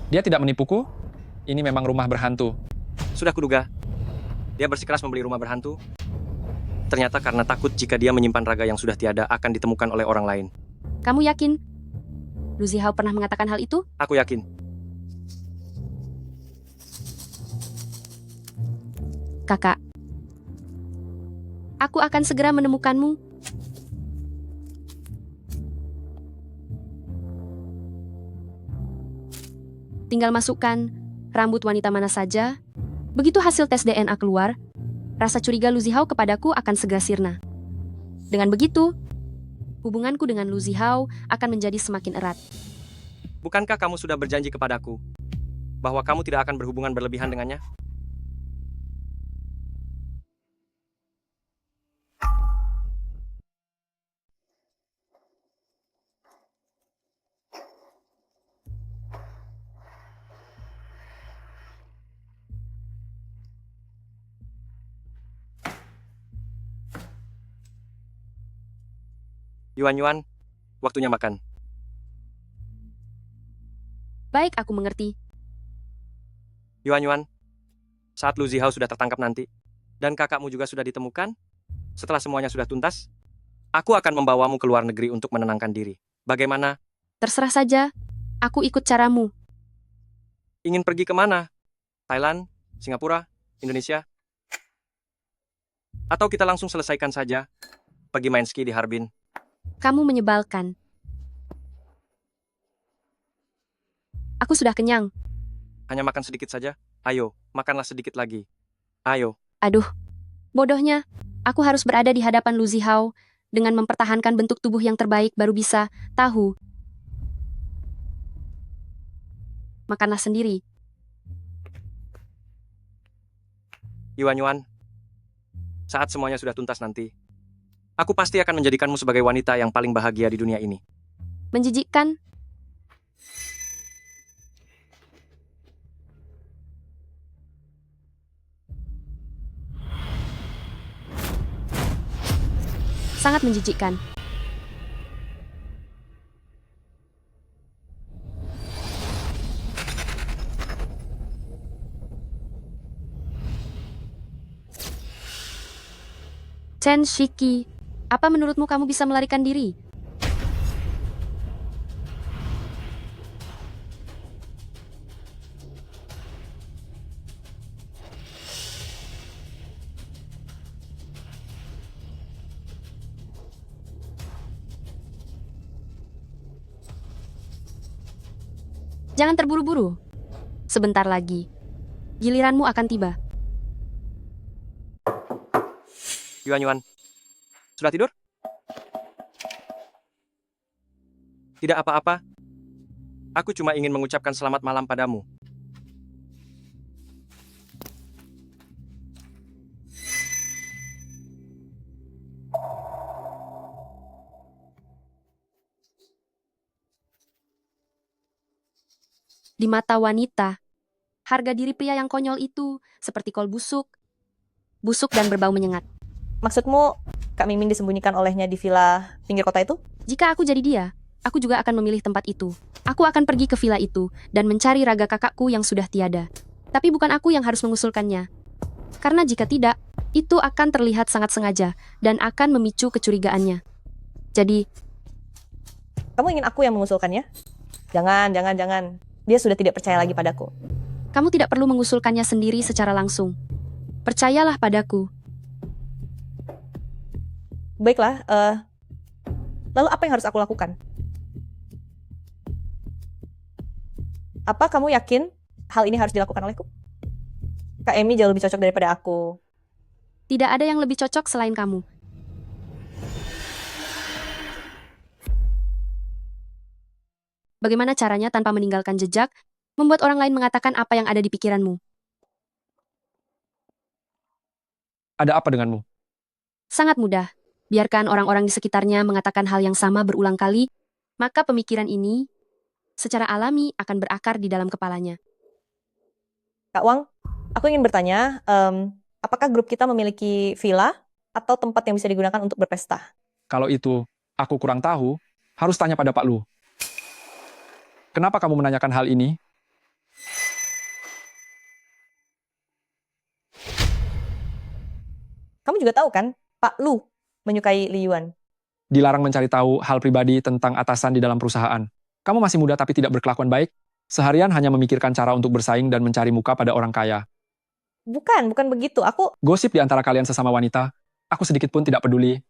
Dia tidak menipuku. Ini memang rumah berhantu. Sudah kuduga. Dia bersikeras membeli rumah berhantu. Ternyata karena takut jika dia menyimpan raga yang sudah tiada akan ditemukan oleh orang lain. Kamu yakin? Lu Zihao pernah mengatakan hal itu? Aku yakin. Kakak. Aku akan segera menemukanmu. Tinggal masukkan rambut wanita mana saja. Begitu hasil tes DNA keluar, rasa curiga Lu Zihao kepadaku akan segera sirna. Dengan begitu, hubunganku dengan Lu Zihao akan menjadi semakin erat. Bukankah kamu sudah berjanji kepadaku bahwa kamu tidak akan berhubungan berlebihan dengannya? Yuan-Yuan, waktunya makan. Baik, aku mengerti. Yuan-Yuan, saat Lu Zihao sudah tertangkap nanti, dan kakakmu juga sudah ditemukan, setelah semuanya sudah tuntas, aku akan membawamu ke luar negeri untuk menenangkan diri. Bagaimana? Terserah saja, aku ikut caramu. Ingin pergi kemana? Thailand? Singapura? Indonesia? Atau kita langsung selesaikan saja, pergi main ski di Harbin? Kamu menyebalkan. Aku sudah kenyang. Hanya makan sedikit saja? Ayo, makanlah sedikit lagi. Ayo. Aduh, bodohnya. Aku harus berada di hadapan Lu Zihao dengan mempertahankan bentuk tubuh yang terbaik baru bisa tahu. Makanlah sendiri. Yuan-Yuan, saat semuanya sudah tuntas nanti, aku pasti akan menjadikanmu sebagai wanita yang paling bahagia di dunia ini. Menjijikkan. Sangat menjijikkan. Chen Shiki, apa menurutmu kamu bisa melarikan diri? Jangan terburu-buru. Sebentar lagi, giliranmu akan tiba. Yuan-Yuan, sudah tidur? Tidak apa-apa. Aku cuma ingin mengucapkan selamat malam padamu. Di mata wanita, harga diri pria yang konyol itu seperti kol busuk dan berbau menyengat. Maksudmu, Kak Mimin disembunyikan olehnya di villa pinggir kota itu? Jika aku jadi dia, aku juga akan memilih tempat itu. Aku akan pergi ke villa itu dan mencari raga kakakku yang sudah tiada. Tapi bukan aku yang harus mengusulkannya. Karena jika tidak, itu akan terlihat sangat sengaja dan akan memicu kecurigaannya. Jadi, Kamu ingin aku yang mengusulkannya? Jangan. Dia sudah tidak percaya lagi padaku. kamu tidak perlu mengusulkannya sendiri secara langsung. Percayalah padaku. Baiklah, lalu apa yang harus aku lakukan? Apa kamu yakin hal ini harus dilakukan olehku? Kak Emi jauh lebih cocok daripada aku. Tidak ada yang lebih cocok selain kamu. Bagaimana caranya tanpa meninggalkan jejak, membuat orang lain mengatakan apa yang ada di pikiranmu? Ada apa denganmu? Sangat mudah. Biarkan orang-orang di sekitarnya mengatakan hal yang sama berulang kali, maka pemikiran ini secara alami akan berakar di dalam kepalanya. Kak Wang, aku ingin bertanya, apakah grup kita memiliki villa atau tempat yang bisa digunakan untuk berpesta? Kalau itu aku kurang tahu, harus tanya pada Pak Lu. Kenapa kamu menanyakan hal ini? Kamu juga tahu kan, Pak Lu menyukai Li Yuan. Dilarang mencari tahu hal pribadi tentang atasan di dalam perusahaan. Kamu masih muda tapi tidak berkelakuan baik. Seharian hanya memikirkan cara untuk bersaing dan mencari muka pada orang kaya. Bukan begitu. Aku Gosip di antara kalian sesama wanita, aku sedikit pun tidak peduli.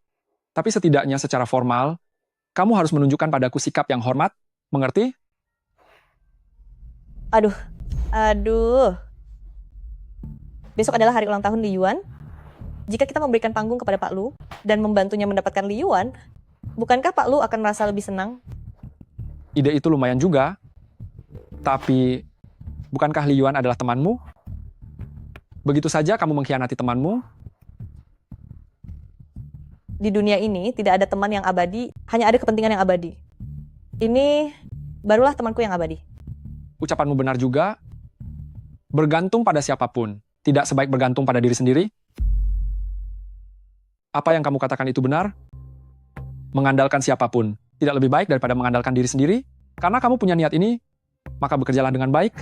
Tapi setidaknya secara formal, kamu harus menunjukkan padaku sikap yang hormat, mengerti? Aduh. Besok adalah hari ulang tahun Li Yuan. Jika kita memberikan panggung kepada Pak Lu dan membantunya mendapatkan Li Yuan, bukankah Pak Lu akan merasa lebih senang? Ide itu lumayan juga. Tapi, bukankah Li Yuan adalah temanmu? Begitu saja kamu mengkhianati temanmu? Di dunia ini tidak ada teman yang abadi, hanya ada kepentingan yang abadi. Ini barulah temanku yang abadi. Ucapanmu benar juga. Bergantung pada siapapun, tidak sebaik bergantung pada diri sendiri. Apa yang kamu katakan itu benar? Mengandalkan siapapun tidak lebih baik daripada mengandalkan diri sendiri? Karena kamu punya niat ini, maka bekerjalah dengan baik,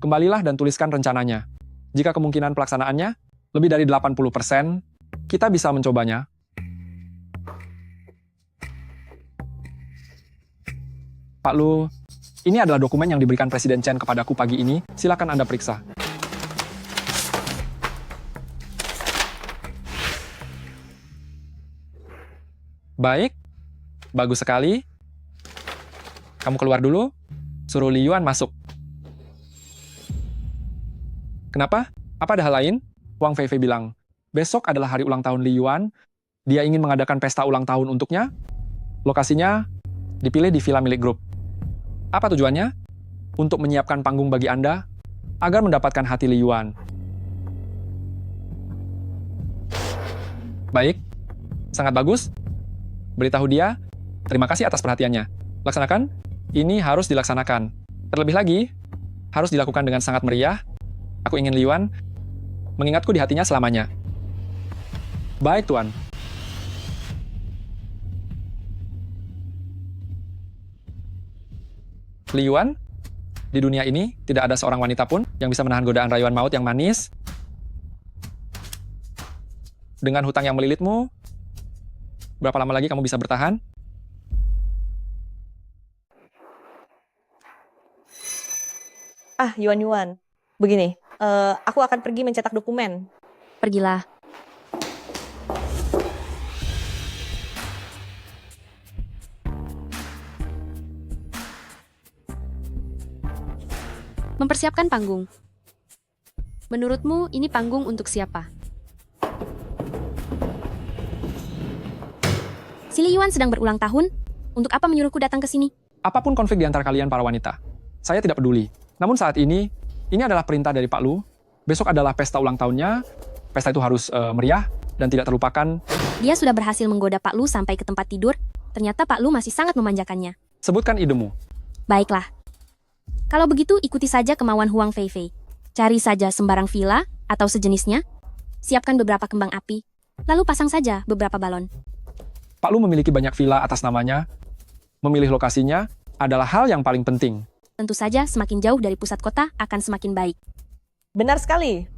kembalilah dan tuliskan rencananya. Jika kemungkinan pelaksanaannya lebih dari 80%, kita bisa mencobanya. Pak Lu, ini adalah dokumen yang diberikan Presiden Chen kepadaku pagi ini. Silakan Anda periksa. Baik, bagus sekali. Kamu keluar dulu, suruh Li Yuan masuk. Kenapa? Apa ada hal lain? Wang Feifei bilang, besok adalah hari ulang tahun Li Yuan. Dia ingin mengadakan pesta ulang tahun untuknya. Lokasinya dipilih di villa milik grup. Apa tujuannya? Untuk menyiapkan panggung bagi Anda, agar mendapatkan hati Li Yuan. Baik, sangat bagus. Beritahu dia, terima kasih atas perhatiannya. Laksanakan, ini harus dilaksanakan. Terlebih lagi, harus dilakukan dengan sangat meriah. Aku ingin Li Yuan mengingatku di hatinya selamanya. Baik, Tuan. Li Yuan, di dunia ini tidak ada seorang wanita pun yang bisa menahan godaan rayuan maut yang manis. Dengan hutang yang melilitmu, berapa lama lagi kamu bisa bertahan? Yuan. Begini, aku akan pergi mencetak dokumen. Pergilah. Mempersiapkan panggung. Menurutmu ini panggung untuk siapa? Si Li Yuan sedang berulang tahun. Untuk apa menyuruhku datang ke sini? Apapun konflik di antara kalian para wanita, saya tidak peduli. Namun saat ini adalah perintah dari Pak Lu. Besok adalah pesta ulang tahunnya. Pesta itu harus meriah dan tidak terlupakan. Dia sudah berhasil menggoda Pak Lu sampai ke tempat tidur. Ternyata Pak Lu masih sangat memanjakannya. Sebutkan idemu. Baiklah. Kalau begitu, ikuti saja kemauan Huang Feifei. Cari saja sembarang villa atau sejenisnya. Siapkan beberapa kembang api. Lalu pasang saja beberapa balon. Pak Lu memiliki banyak villa atas namanya. Memilih lokasinya adalah hal yang paling penting. Tentu saja semakin jauh dari pusat kota akan semakin baik. Benar sekali.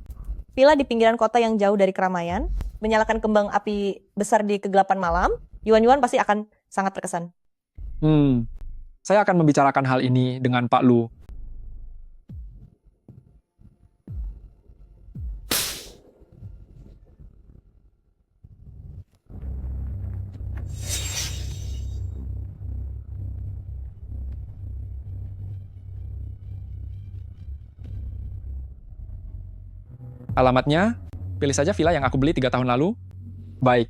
Villa di pinggiran kota yang jauh dari keramaian, menyalakan kembang api besar di kegelapan malam, Yuan pasti akan sangat terkesan. Saya akan membicarakan hal ini dengan Pak Lu. Alamatnya, pilih saja villa yang aku beli 3 tahun lalu. Baik.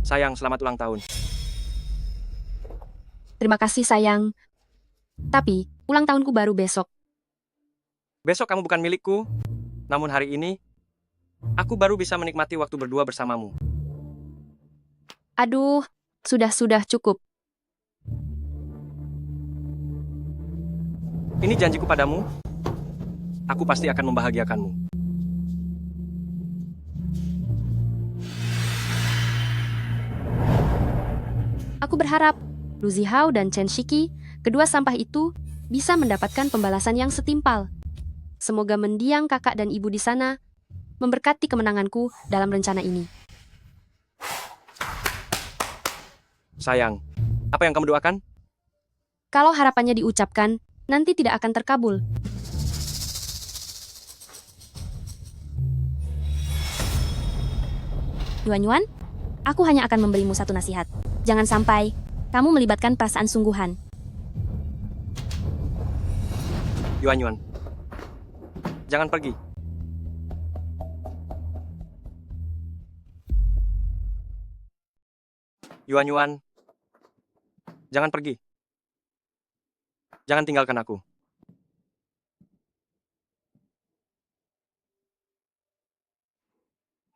Sayang, selamat ulang tahun. Terima kasih, sayang. Tapi, ulang tahunku baru besok. Besok kamu bukan milikku, namun hari ini Aku baru bisa menikmati waktu berdua bersamamu. Aduh, sudah cukup. Ini janjiku padamu. Aku pasti akan membahagiakanmu. Aku berharap Lu Zihao dan Chen Shiki, kedua sampah itu, bisa mendapatkan pembalasan yang setimpal. Semoga mendiang kakak dan ibu di sana memberkati kemenanganku dalam rencana ini. Sayang, apa yang kamu doakan? Kalau harapannya diucapkan, nanti tidak akan terkabul. Yuan-Yuan, aku hanya akan memberimu satu nasihat. Jangan sampai kamu melibatkan perasaan sungguhan. Yuan-Yuan, jangan pergi. Yuan-Yuan, jangan pergi. Jangan tinggalkan aku.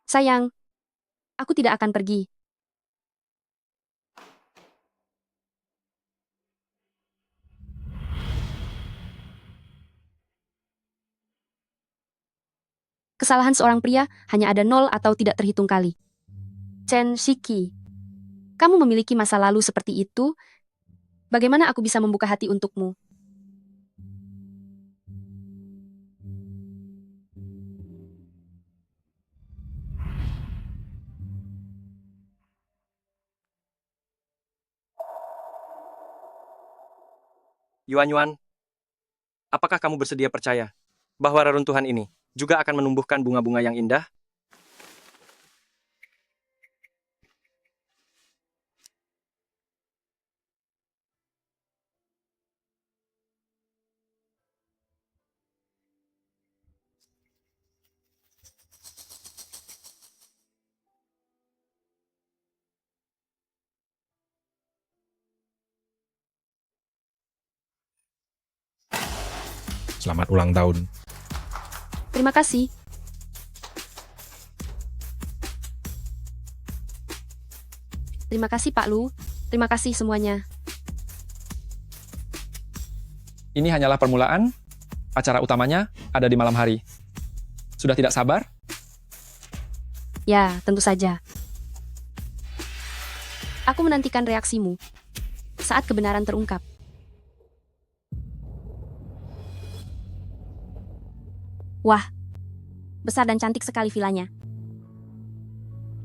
Sayang, aku tidak akan pergi. Kesalahan seorang pria hanya ada 0 atau tidak terhitung kali. Chen Shiki, kamu memiliki masa lalu seperti itu. Bagaimana aku bisa membuka hati untukmu? Yuan-Yuan, apakah kamu bersedia percaya bahwa reruntuhan ini juga akan menumbuhkan bunga-bunga yang indah? Selamat ulang tahun. Terima kasih. Terima kasih Pak Lu. Terima kasih semuanya. Ini hanyalah permulaan, acara utamanya ada di malam hari. Sudah tidak sabar? Ya, tentu saja. Aku menantikan reaksimu saat kebenaran terungkap. Wah, besar dan cantik sekali vilanya.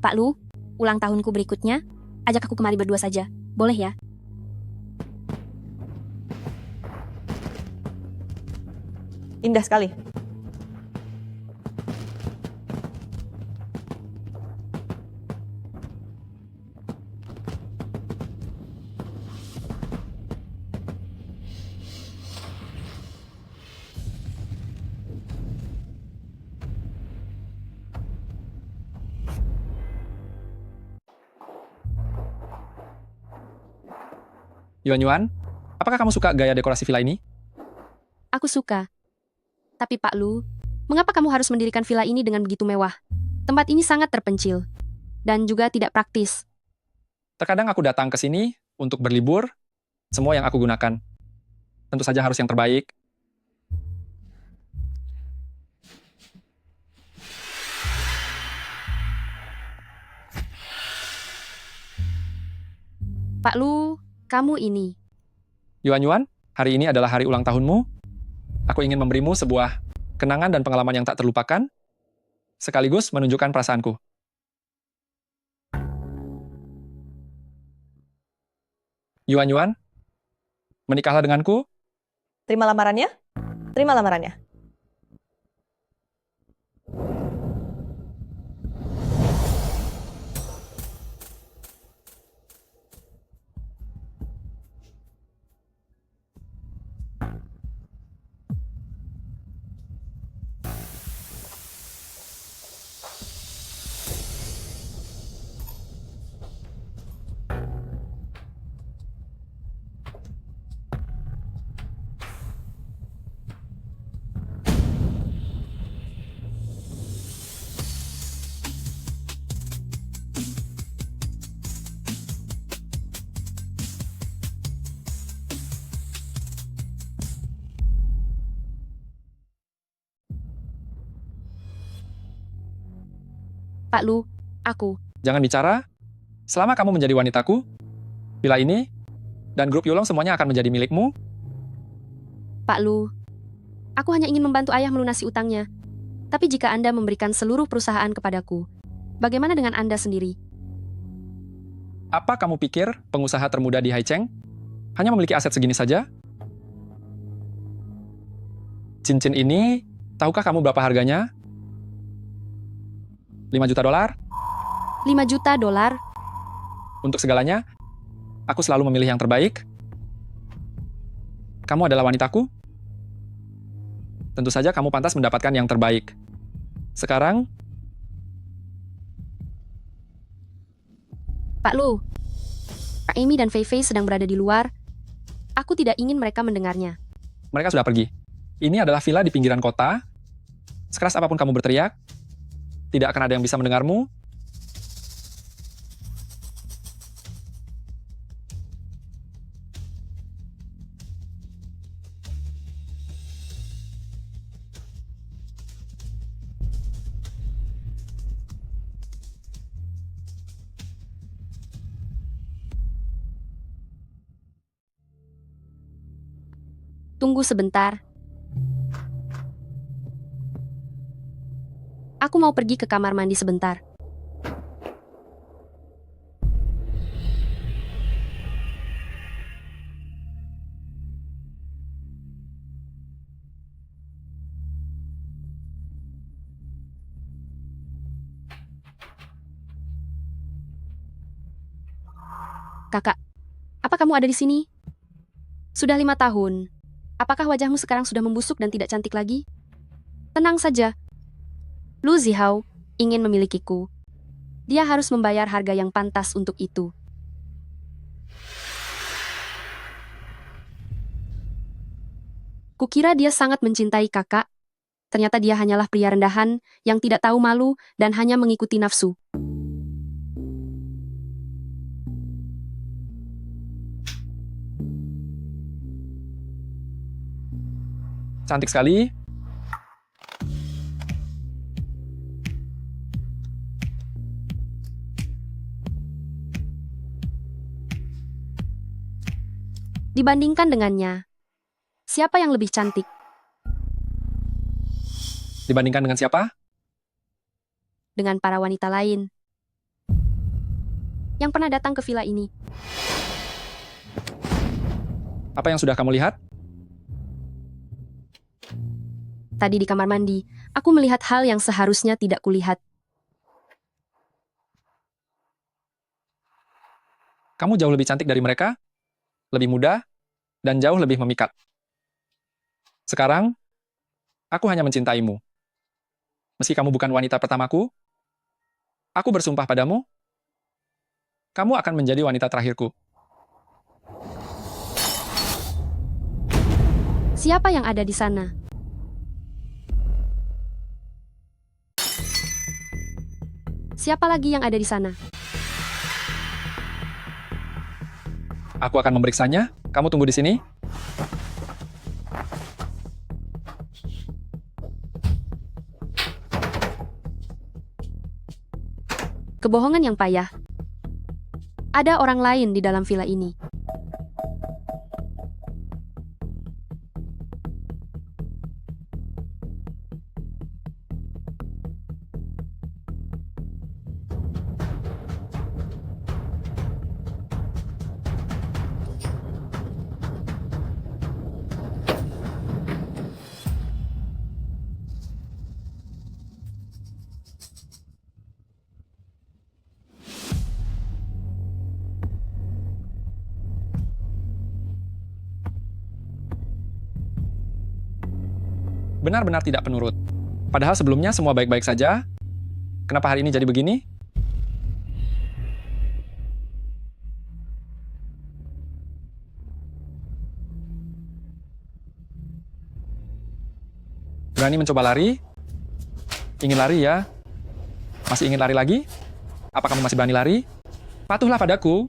Pak Lu, ulang tahunku berikutnya, ajak aku kemari berdua saja. Boleh ya? Indah sekali. Yuan-Yuan, apakah kamu suka gaya dekorasi villa ini? Aku suka. Tapi Pak Lu, mengapa kamu harus mendirikan villa ini dengan begitu mewah? Tempat ini sangat terpencil dan juga tidak praktis. Terkadang aku datang ke sini untuk berlibur, semua yang aku gunakan. Tentu saja harus yang terbaik. Pak Lu, kamu ini. Yuan-Yuan, hari ini adalah hari ulang tahunmu. Aku ingin memberimu sebuah kenangan dan pengalaman yang tak terlupakan, sekaligus menunjukkan perasaanku. Yuan-Yuan, menikahlah denganku. Terima lamarannya? Terima lamarannya. Pak Lu, aku. Jangan bicara. Selama kamu menjadi wanitaku, villa ini dan grup Yulong semuanya akan menjadi milikmu. Pak Lu, aku hanya ingin membantu ayah melunasi utangnya. Tapi jika Anda memberikan seluruh perusahaan kepadaku, bagaimana dengan Anda sendiri? Apa kamu pikir pengusaha termuda di Haicheng hanya memiliki aset segini saja? Cincin ini, tahukah kamu berapa harganya? 5 juta dolar? 5 juta dolar? Untuk segalanya, aku selalu memilih yang terbaik. Kamu adalah wanitaku. Tentu saja kamu pantas mendapatkan yang terbaik. Sekarang, Pak Lu, Kak Amy dan Fei Fei sedang berada di luar. Aku tidak ingin mereka mendengarnya. mereka sudah pergi. Ini adalah villa di pinggiran kota. Sekeras apapun kamu berteriak, tidak akan ada yang bisa mendengarmu. Tunggu sebentar. Aku mau pergi ke kamar mandi sebentar. Kakak, apa kamu ada di sini? Sudah 5 tahun. Apakah wajahmu sekarang sudah membusuk dan tidak cantik lagi? Tenang saja. Lu Zihao ingin memilikiku. Dia harus membayar harga yang pantas untuk itu. Kukira dia sangat mencintai kakak. Ternyata dia hanyalah pria rendahan yang tidak tahu malu dan hanya mengikuti nafsu. Cantik sekali. Dibandingkan dengannya, siapa yang lebih cantik? Dibandingkan dengan siapa? Dengan para wanita lain yang pernah datang ke villa ini. Apa yang sudah kamu lihat? Tadi di kamar mandi, aku melihat hal yang seharusnya tidak kulihat. Kamu jauh lebih cantik dari mereka, lebih muda, dan jauh lebih memikat. Sekarang, aku hanya mencintaimu. Meski kamu bukan wanita pertamaku, aku bersumpah padamu, kamu akan menjadi wanita terakhirku. Siapa yang ada di sana? Siapa lagi yang ada di sana? Aku akan memeriksanya. Kamu tunggu di sini. Kebohongan yang payah. Ada orang lain di dalam villa ini. Benar-benar tidak penurut. Padahal sebelumnya semua baik-baik saja. Kenapa hari ini jadi begini? Berani mencoba lari? Ingin lari ya? Masih ingin lari lagi? Apa kamu masih berani lari? Patuhlah padaku.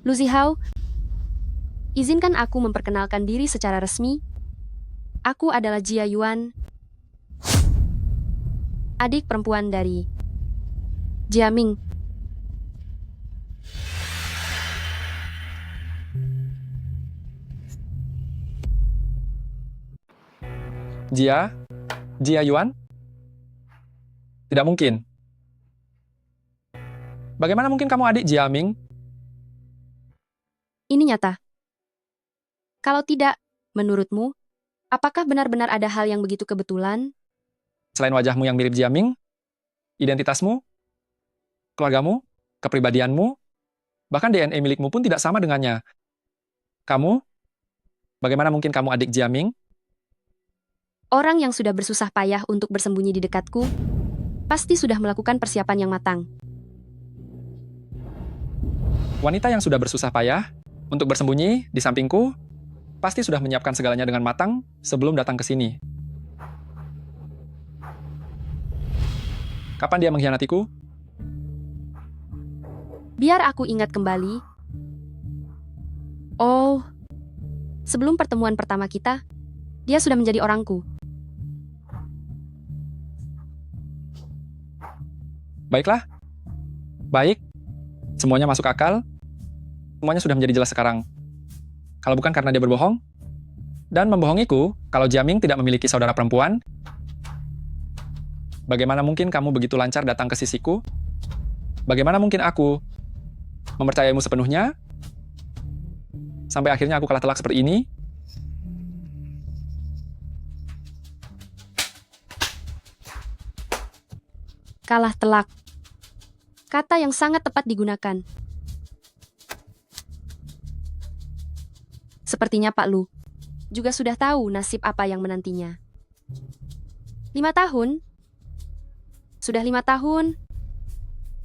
Lu Zihao, izinkan aku memperkenalkan diri secara resmi. Aku adalah Jia Yuan, adik perempuan dari Jia Ming. Jia Yuan? Tidak mungkin. Bagaimana mungkin kamu adik Jia Ming? Ini nyata. Kalau tidak, menurutmu, apakah benar-benar ada hal yang begitu kebetulan? Selain wajahmu yang mirip Jia Ming, identitasmu, keluargamu, kepribadianmu, bahkan DNA milikmu pun tidak sama dengannya. Kamu? Bagaimana mungkin kamu adik Jia Ming? Orang yang sudah bersusah payah untuk bersembunyi di dekatku, pasti sudah melakukan persiapan yang matang. Wanita yang sudah bersusah payah untuk bersembunyi di sampingku, pasti sudah menyiapkan segalanya dengan matang sebelum datang ke sini. Kapan dia mengkhianatiku? Biar aku ingat kembali. Oh, sebelum pertemuan pertama kita, dia sudah menjadi orangku. Baiklah. Baik. Semuanya masuk akal. Semuanya sudah menjadi jelas sekarang. Kalau bukan karena dia berbohong, dan membohongiku kalau Jia Ming tidak memiliki saudara perempuan, bagaimana mungkin kamu begitu lancar datang ke sisiku? Bagaimana mungkin aku mempercayaimu sepenuhnya? Sampai akhirnya aku kalah telak seperti ini? Kalah telak. Kata yang sangat tepat digunakan. Sepertinya Pak Lu juga sudah tahu nasib apa yang menantinya. 5 tahun? Sudah 5 tahun?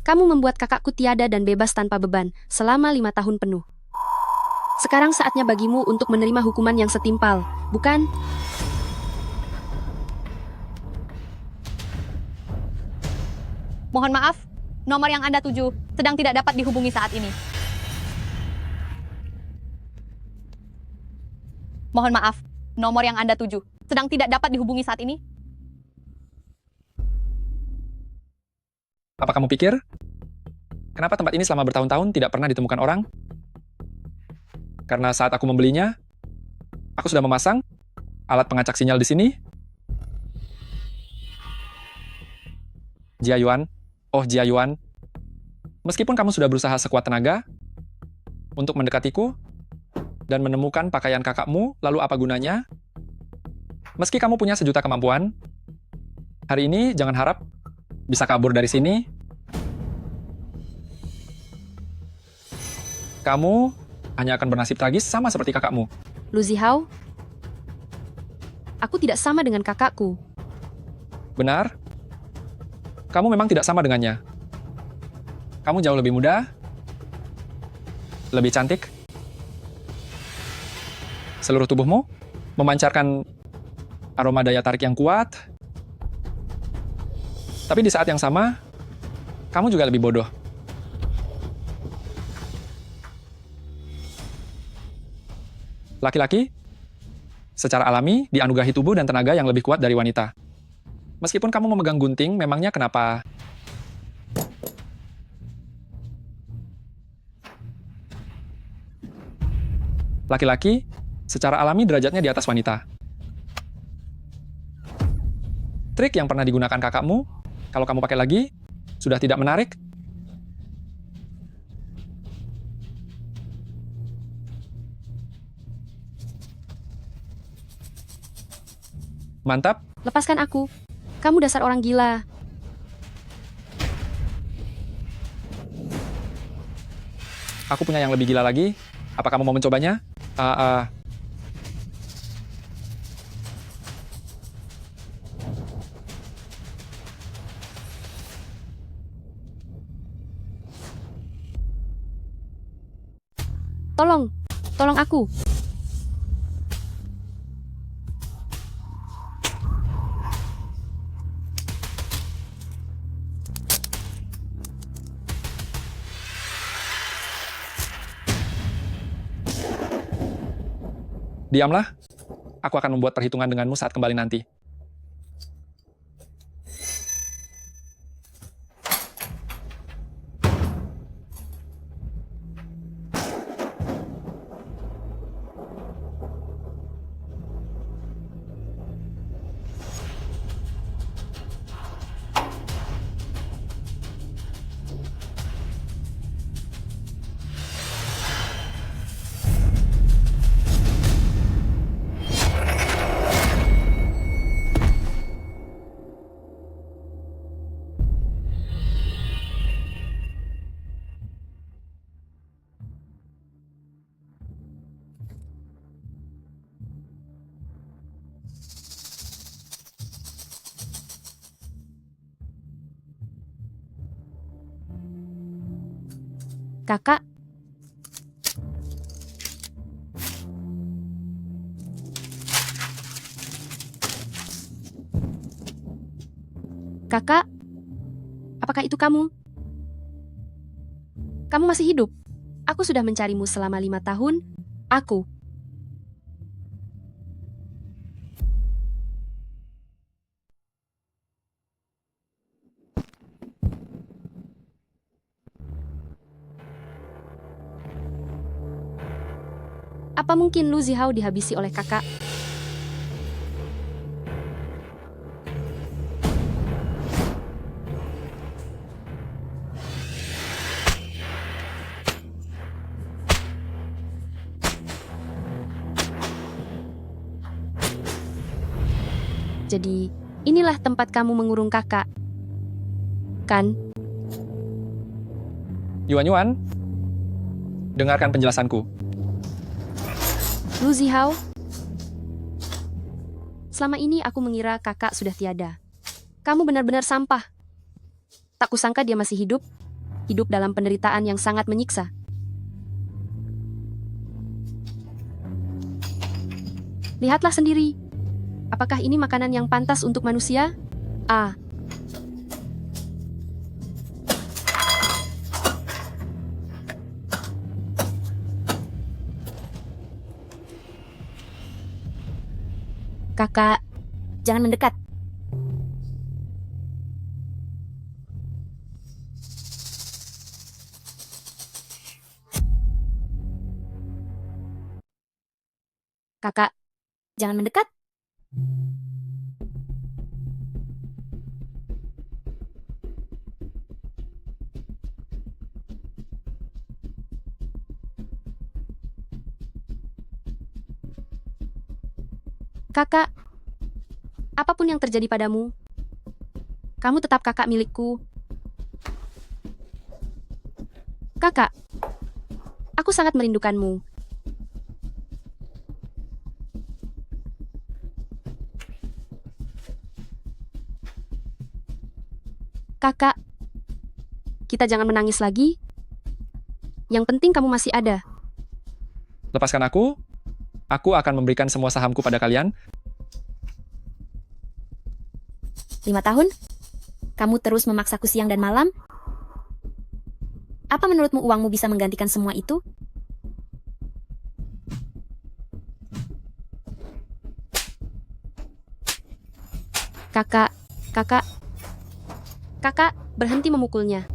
Kamu membuat kakakku tiada dan bebas tanpa beban selama 5 tahun penuh. Sekarang saatnya bagimu untuk menerima hukuman yang setimpal, bukan? Mohon maaf, nomor yang Anda tuju sedang tidak dapat dihubungi saat ini. Mohon maaf, nomor yang Anda tuju sedang tidak dapat dihubungi saat ini. Apa kamu pikir? Kenapa tempat ini selama bertahun-tahun tidak pernah ditemukan orang? Karena saat aku membelinya, aku sudah memasang alat pengacak sinyal di sini. Jia Yuan, oh Jia Yuan, meskipun kamu sudah berusaha sekuat tenaga untuk mendekatiku dan menemukan pakaian kakakmu, lalu apa gunanya? Meski kamu punya sejuta kemampuan, hari ini jangan harap bisa kabur dari sini. Kamu hanya akan bernasib tragis sama seperti kakakmu. Lu Zihao, aku tidak sama dengan kakakku. Benar? Kamu memang tidak sama dengannya. Kamu jauh lebih muda, lebih cantik. Seluruh tubuhmu memancarkan aroma daya tarik yang kuat. Tapi di saat yang sama, kamu juga lebih bodoh. Laki-laki secara alami dianugerahi tubuh dan tenaga yang lebih kuat dari wanita. Meskipun kamu memegang gunting, memangnya kenapa? Laki-laki secara alami derajatnya di atas wanita. Trik yang pernah digunakan kakakmu, kalau kamu pakai lagi, sudah tidak menarik. Mantap. Lepaskan aku. Kamu dasar orang gila. Aku punya yang lebih gila lagi. Apa kamu mau mencobanya? Tolong aku. Diamlah, aku akan membuat perhitungan denganmu saat kembali nanti. Kakak, kakak, apakah itu kamu? Kamu masih hidup? Aku sudah mencarimu selama 5 tahun. Aku. Apa mungkin Lu Zihao dihabisi oleh kakak? Jadi, inilah tempat kamu mengurung kakak. Kan? Yuan, dengarkan penjelasanku. Lu Zihao? Selama ini aku mengira kakak sudah tiada. Kamu benar-benar sampah. Tak kusangka dia masih hidup. Hidup dalam penderitaan yang sangat menyiksa. Lihatlah sendiri. Apakah ini makanan yang pantas untuk manusia? Ah, Kakak, jangan mendekat. Kakak, jangan mendekat. kakak. Apapun yang terjadi padamu, kamu tetap kakak milikku. Kakak, aku sangat merindukanmu. Kakak, kita jangan menangis lagi. Yang penting kamu masih ada. Lepaskan aku akan memberikan semua sahamku pada kalian. 5 tahun? Kamu terus memaksaku siang dan malam? Apa menurutmu uangmu bisa menggantikan semua itu? Kakak, berhenti memukulnya.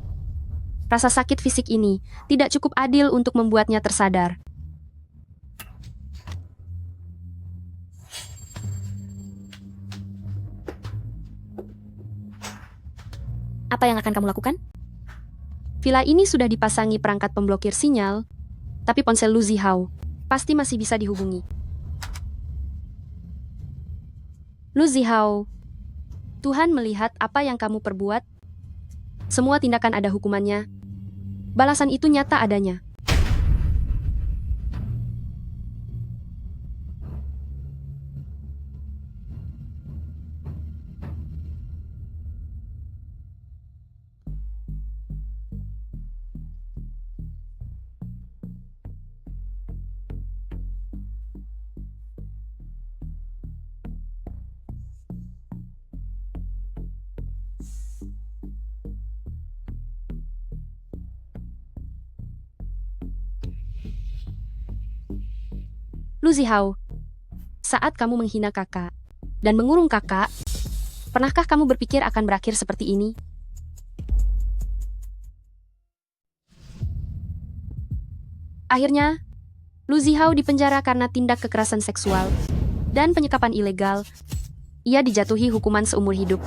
Rasa sakit fisik ini tidak cukup adil untuk membuatnya tersadar. Apa yang akan kamu lakukan? Villa ini sudah dipasangi perangkat pemblokir sinyal, tapi ponsel Lu Zihao pasti masih bisa dihubungi. Lu Zihao, Tuhan melihat apa yang kamu perbuat. Semua tindakan ada hukumannya. Balasan itu nyata adanya. Lu Zihao, Saat kamu menghina kakak dan mengurung kakak, pernahkah kamu berpikir akan berakhir seperti ini? Akhirnya, Lu Zihao dipenjara karena tindak kekerasan seksual dan penyekapan ilegal. Ia dijatuhi hukuman seumur hidup.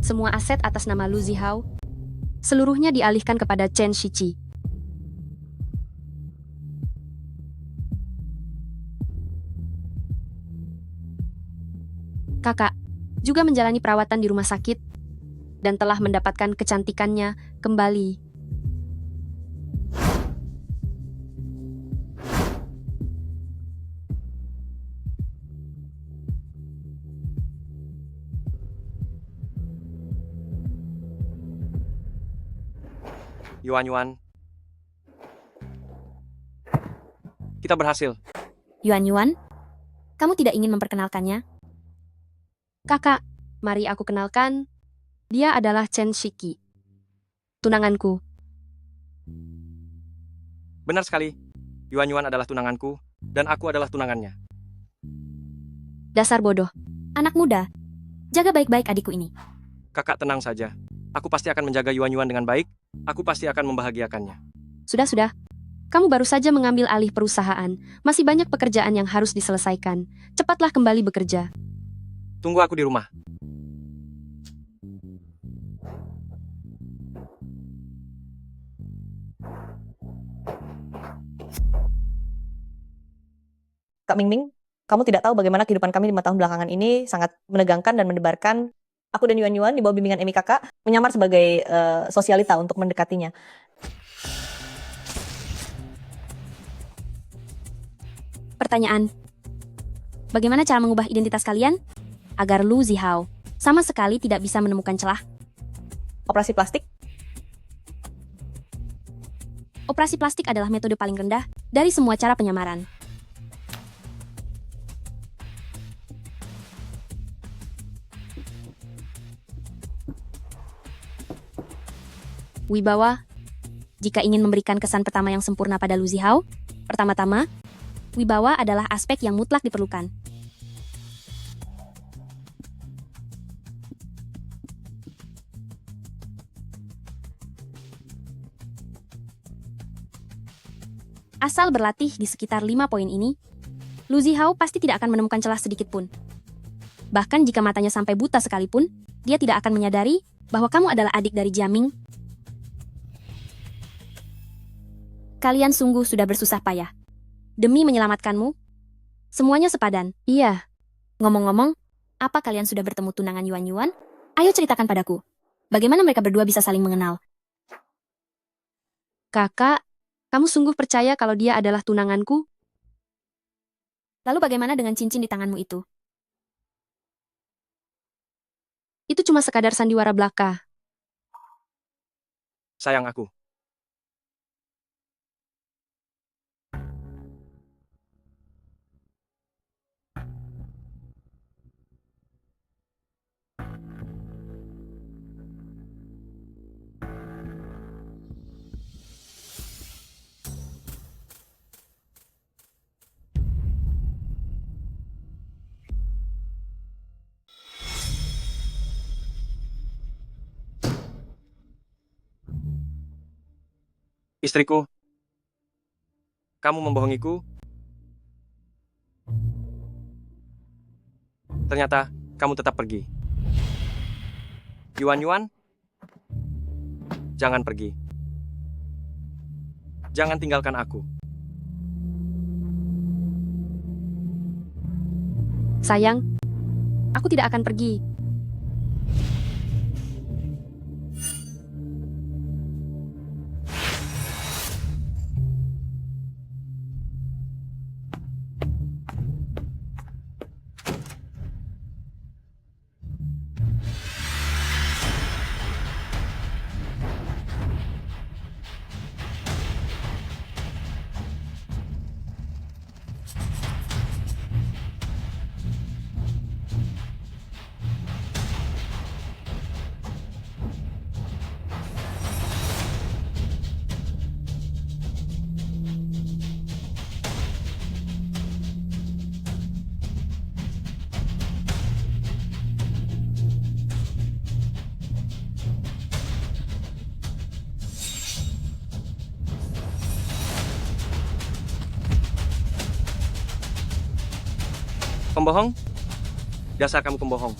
Semua aset atas nama Lu Zihao seluruhnya dialihkan kepada Chen Shiqi. Kakak juga menjalani perawatan di rumah sakit dan telah mendapatkan kecantikannya kembali. Yuan, kita berhasil. Yuan, kamu tidak ingin memperkenalkannya? Kakak, mari aku kenalkan. Dia adalah Chen Shiqi, tunanganku. Benar sekali. Yuan adalah tunanganku, dan aku adalah tunangannya. Dasar bodoh. Anak muda, jaga baik-baik adikku ini. Kakak tenang saja. Aku pasti akan menjaga Yuan dengan baik. Aku pasti akan membahagiakannya. Sudah. Kamu baru saja mengambil alih perusahaan. Masih banyak pekerjaan yang harus diselesaikan. Cepatlah kembali bekerja. Tunggu aku di rumah. Kak Mingming, kamu tidak tahu bagaimana kehidupan kami 5 tahun belakangan ini sangat menegangkan dan mendebarkan. Aku dan Yuan di bawah bimbingan Emi kakak menyamar sebagai sosialita untuk mendekatinya. Pertanyaan, bagaimana cara mengubah identitas kalian agar Lu Zihao sama sekali tidak bisa menemukan celah? Operasi plastik? Operasi plastik adalah metode paling rendah dari semua cara penyamaran. Wibawa, jika ingin memberikan kesan pertama yang sempurna pada Lu Zihao, pertama-tama, wibawa adalah aspek yang mutlak diperlukan. Asal berlatih di sekitar 5 poin ini, Lu Zihao pasti tidak akan menemukan celah sedikit pun. Bahkan jika matanya sampai buta sekalipun, dia tidak akan menyadari bahwa kamu adalah adik dari Jiaming. Kalian sungguh sudah bersusah payah. Demi menyelamatkanmu, semuanya sepadan. Iya. Ngomong-ngomong, apa kalian sudah bertemu tunangan Yuan? Ayo ceritakan padaku. Bagaimana mereka berdua bisa saling mengenal? Kakak, kamu sungguh percaya kalau dia adalah tunanganku? Lalu bagaimana dengan cincin di tanganmu itu? Itu cuma sekadar sandiwara belaka. Sayang aku. Istriku, kamu membohongiku. Ternyata kamu tetap pergi. Yuan, jangan pergi. Jangan tinggalkan aku. Sayang, aku tidak akan pergi. Pembohong? Dasar kamu pembohong.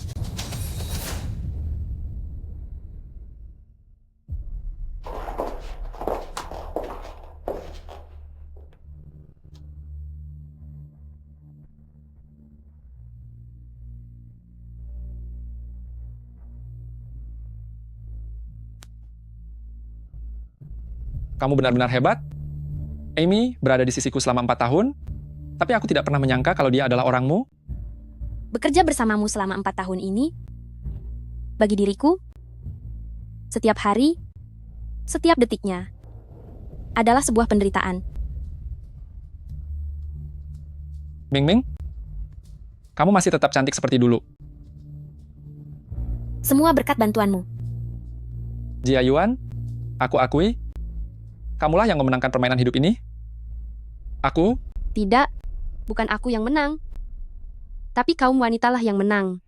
Kamu benar-benar hebat. Amy berada di sisiku selama 4 tahun, tapi aku tidak pernah menyangka kalau dia adalah orangmu. Bekerja bersamamu selama 4 tahun ini, bagi diriku, setiap hari, setiap detiknya, adalah sebuah penderitaan. Ming Ming, kamu masih tetap cantik seperti dulu. Semua berkat bantuanmu. Jia Yuan, aku akui, kamulah yang memenangkan permainan hidup ini. Aku, Tidak, bukan aku yang menang. Tapi kaum wanitalah yang menang.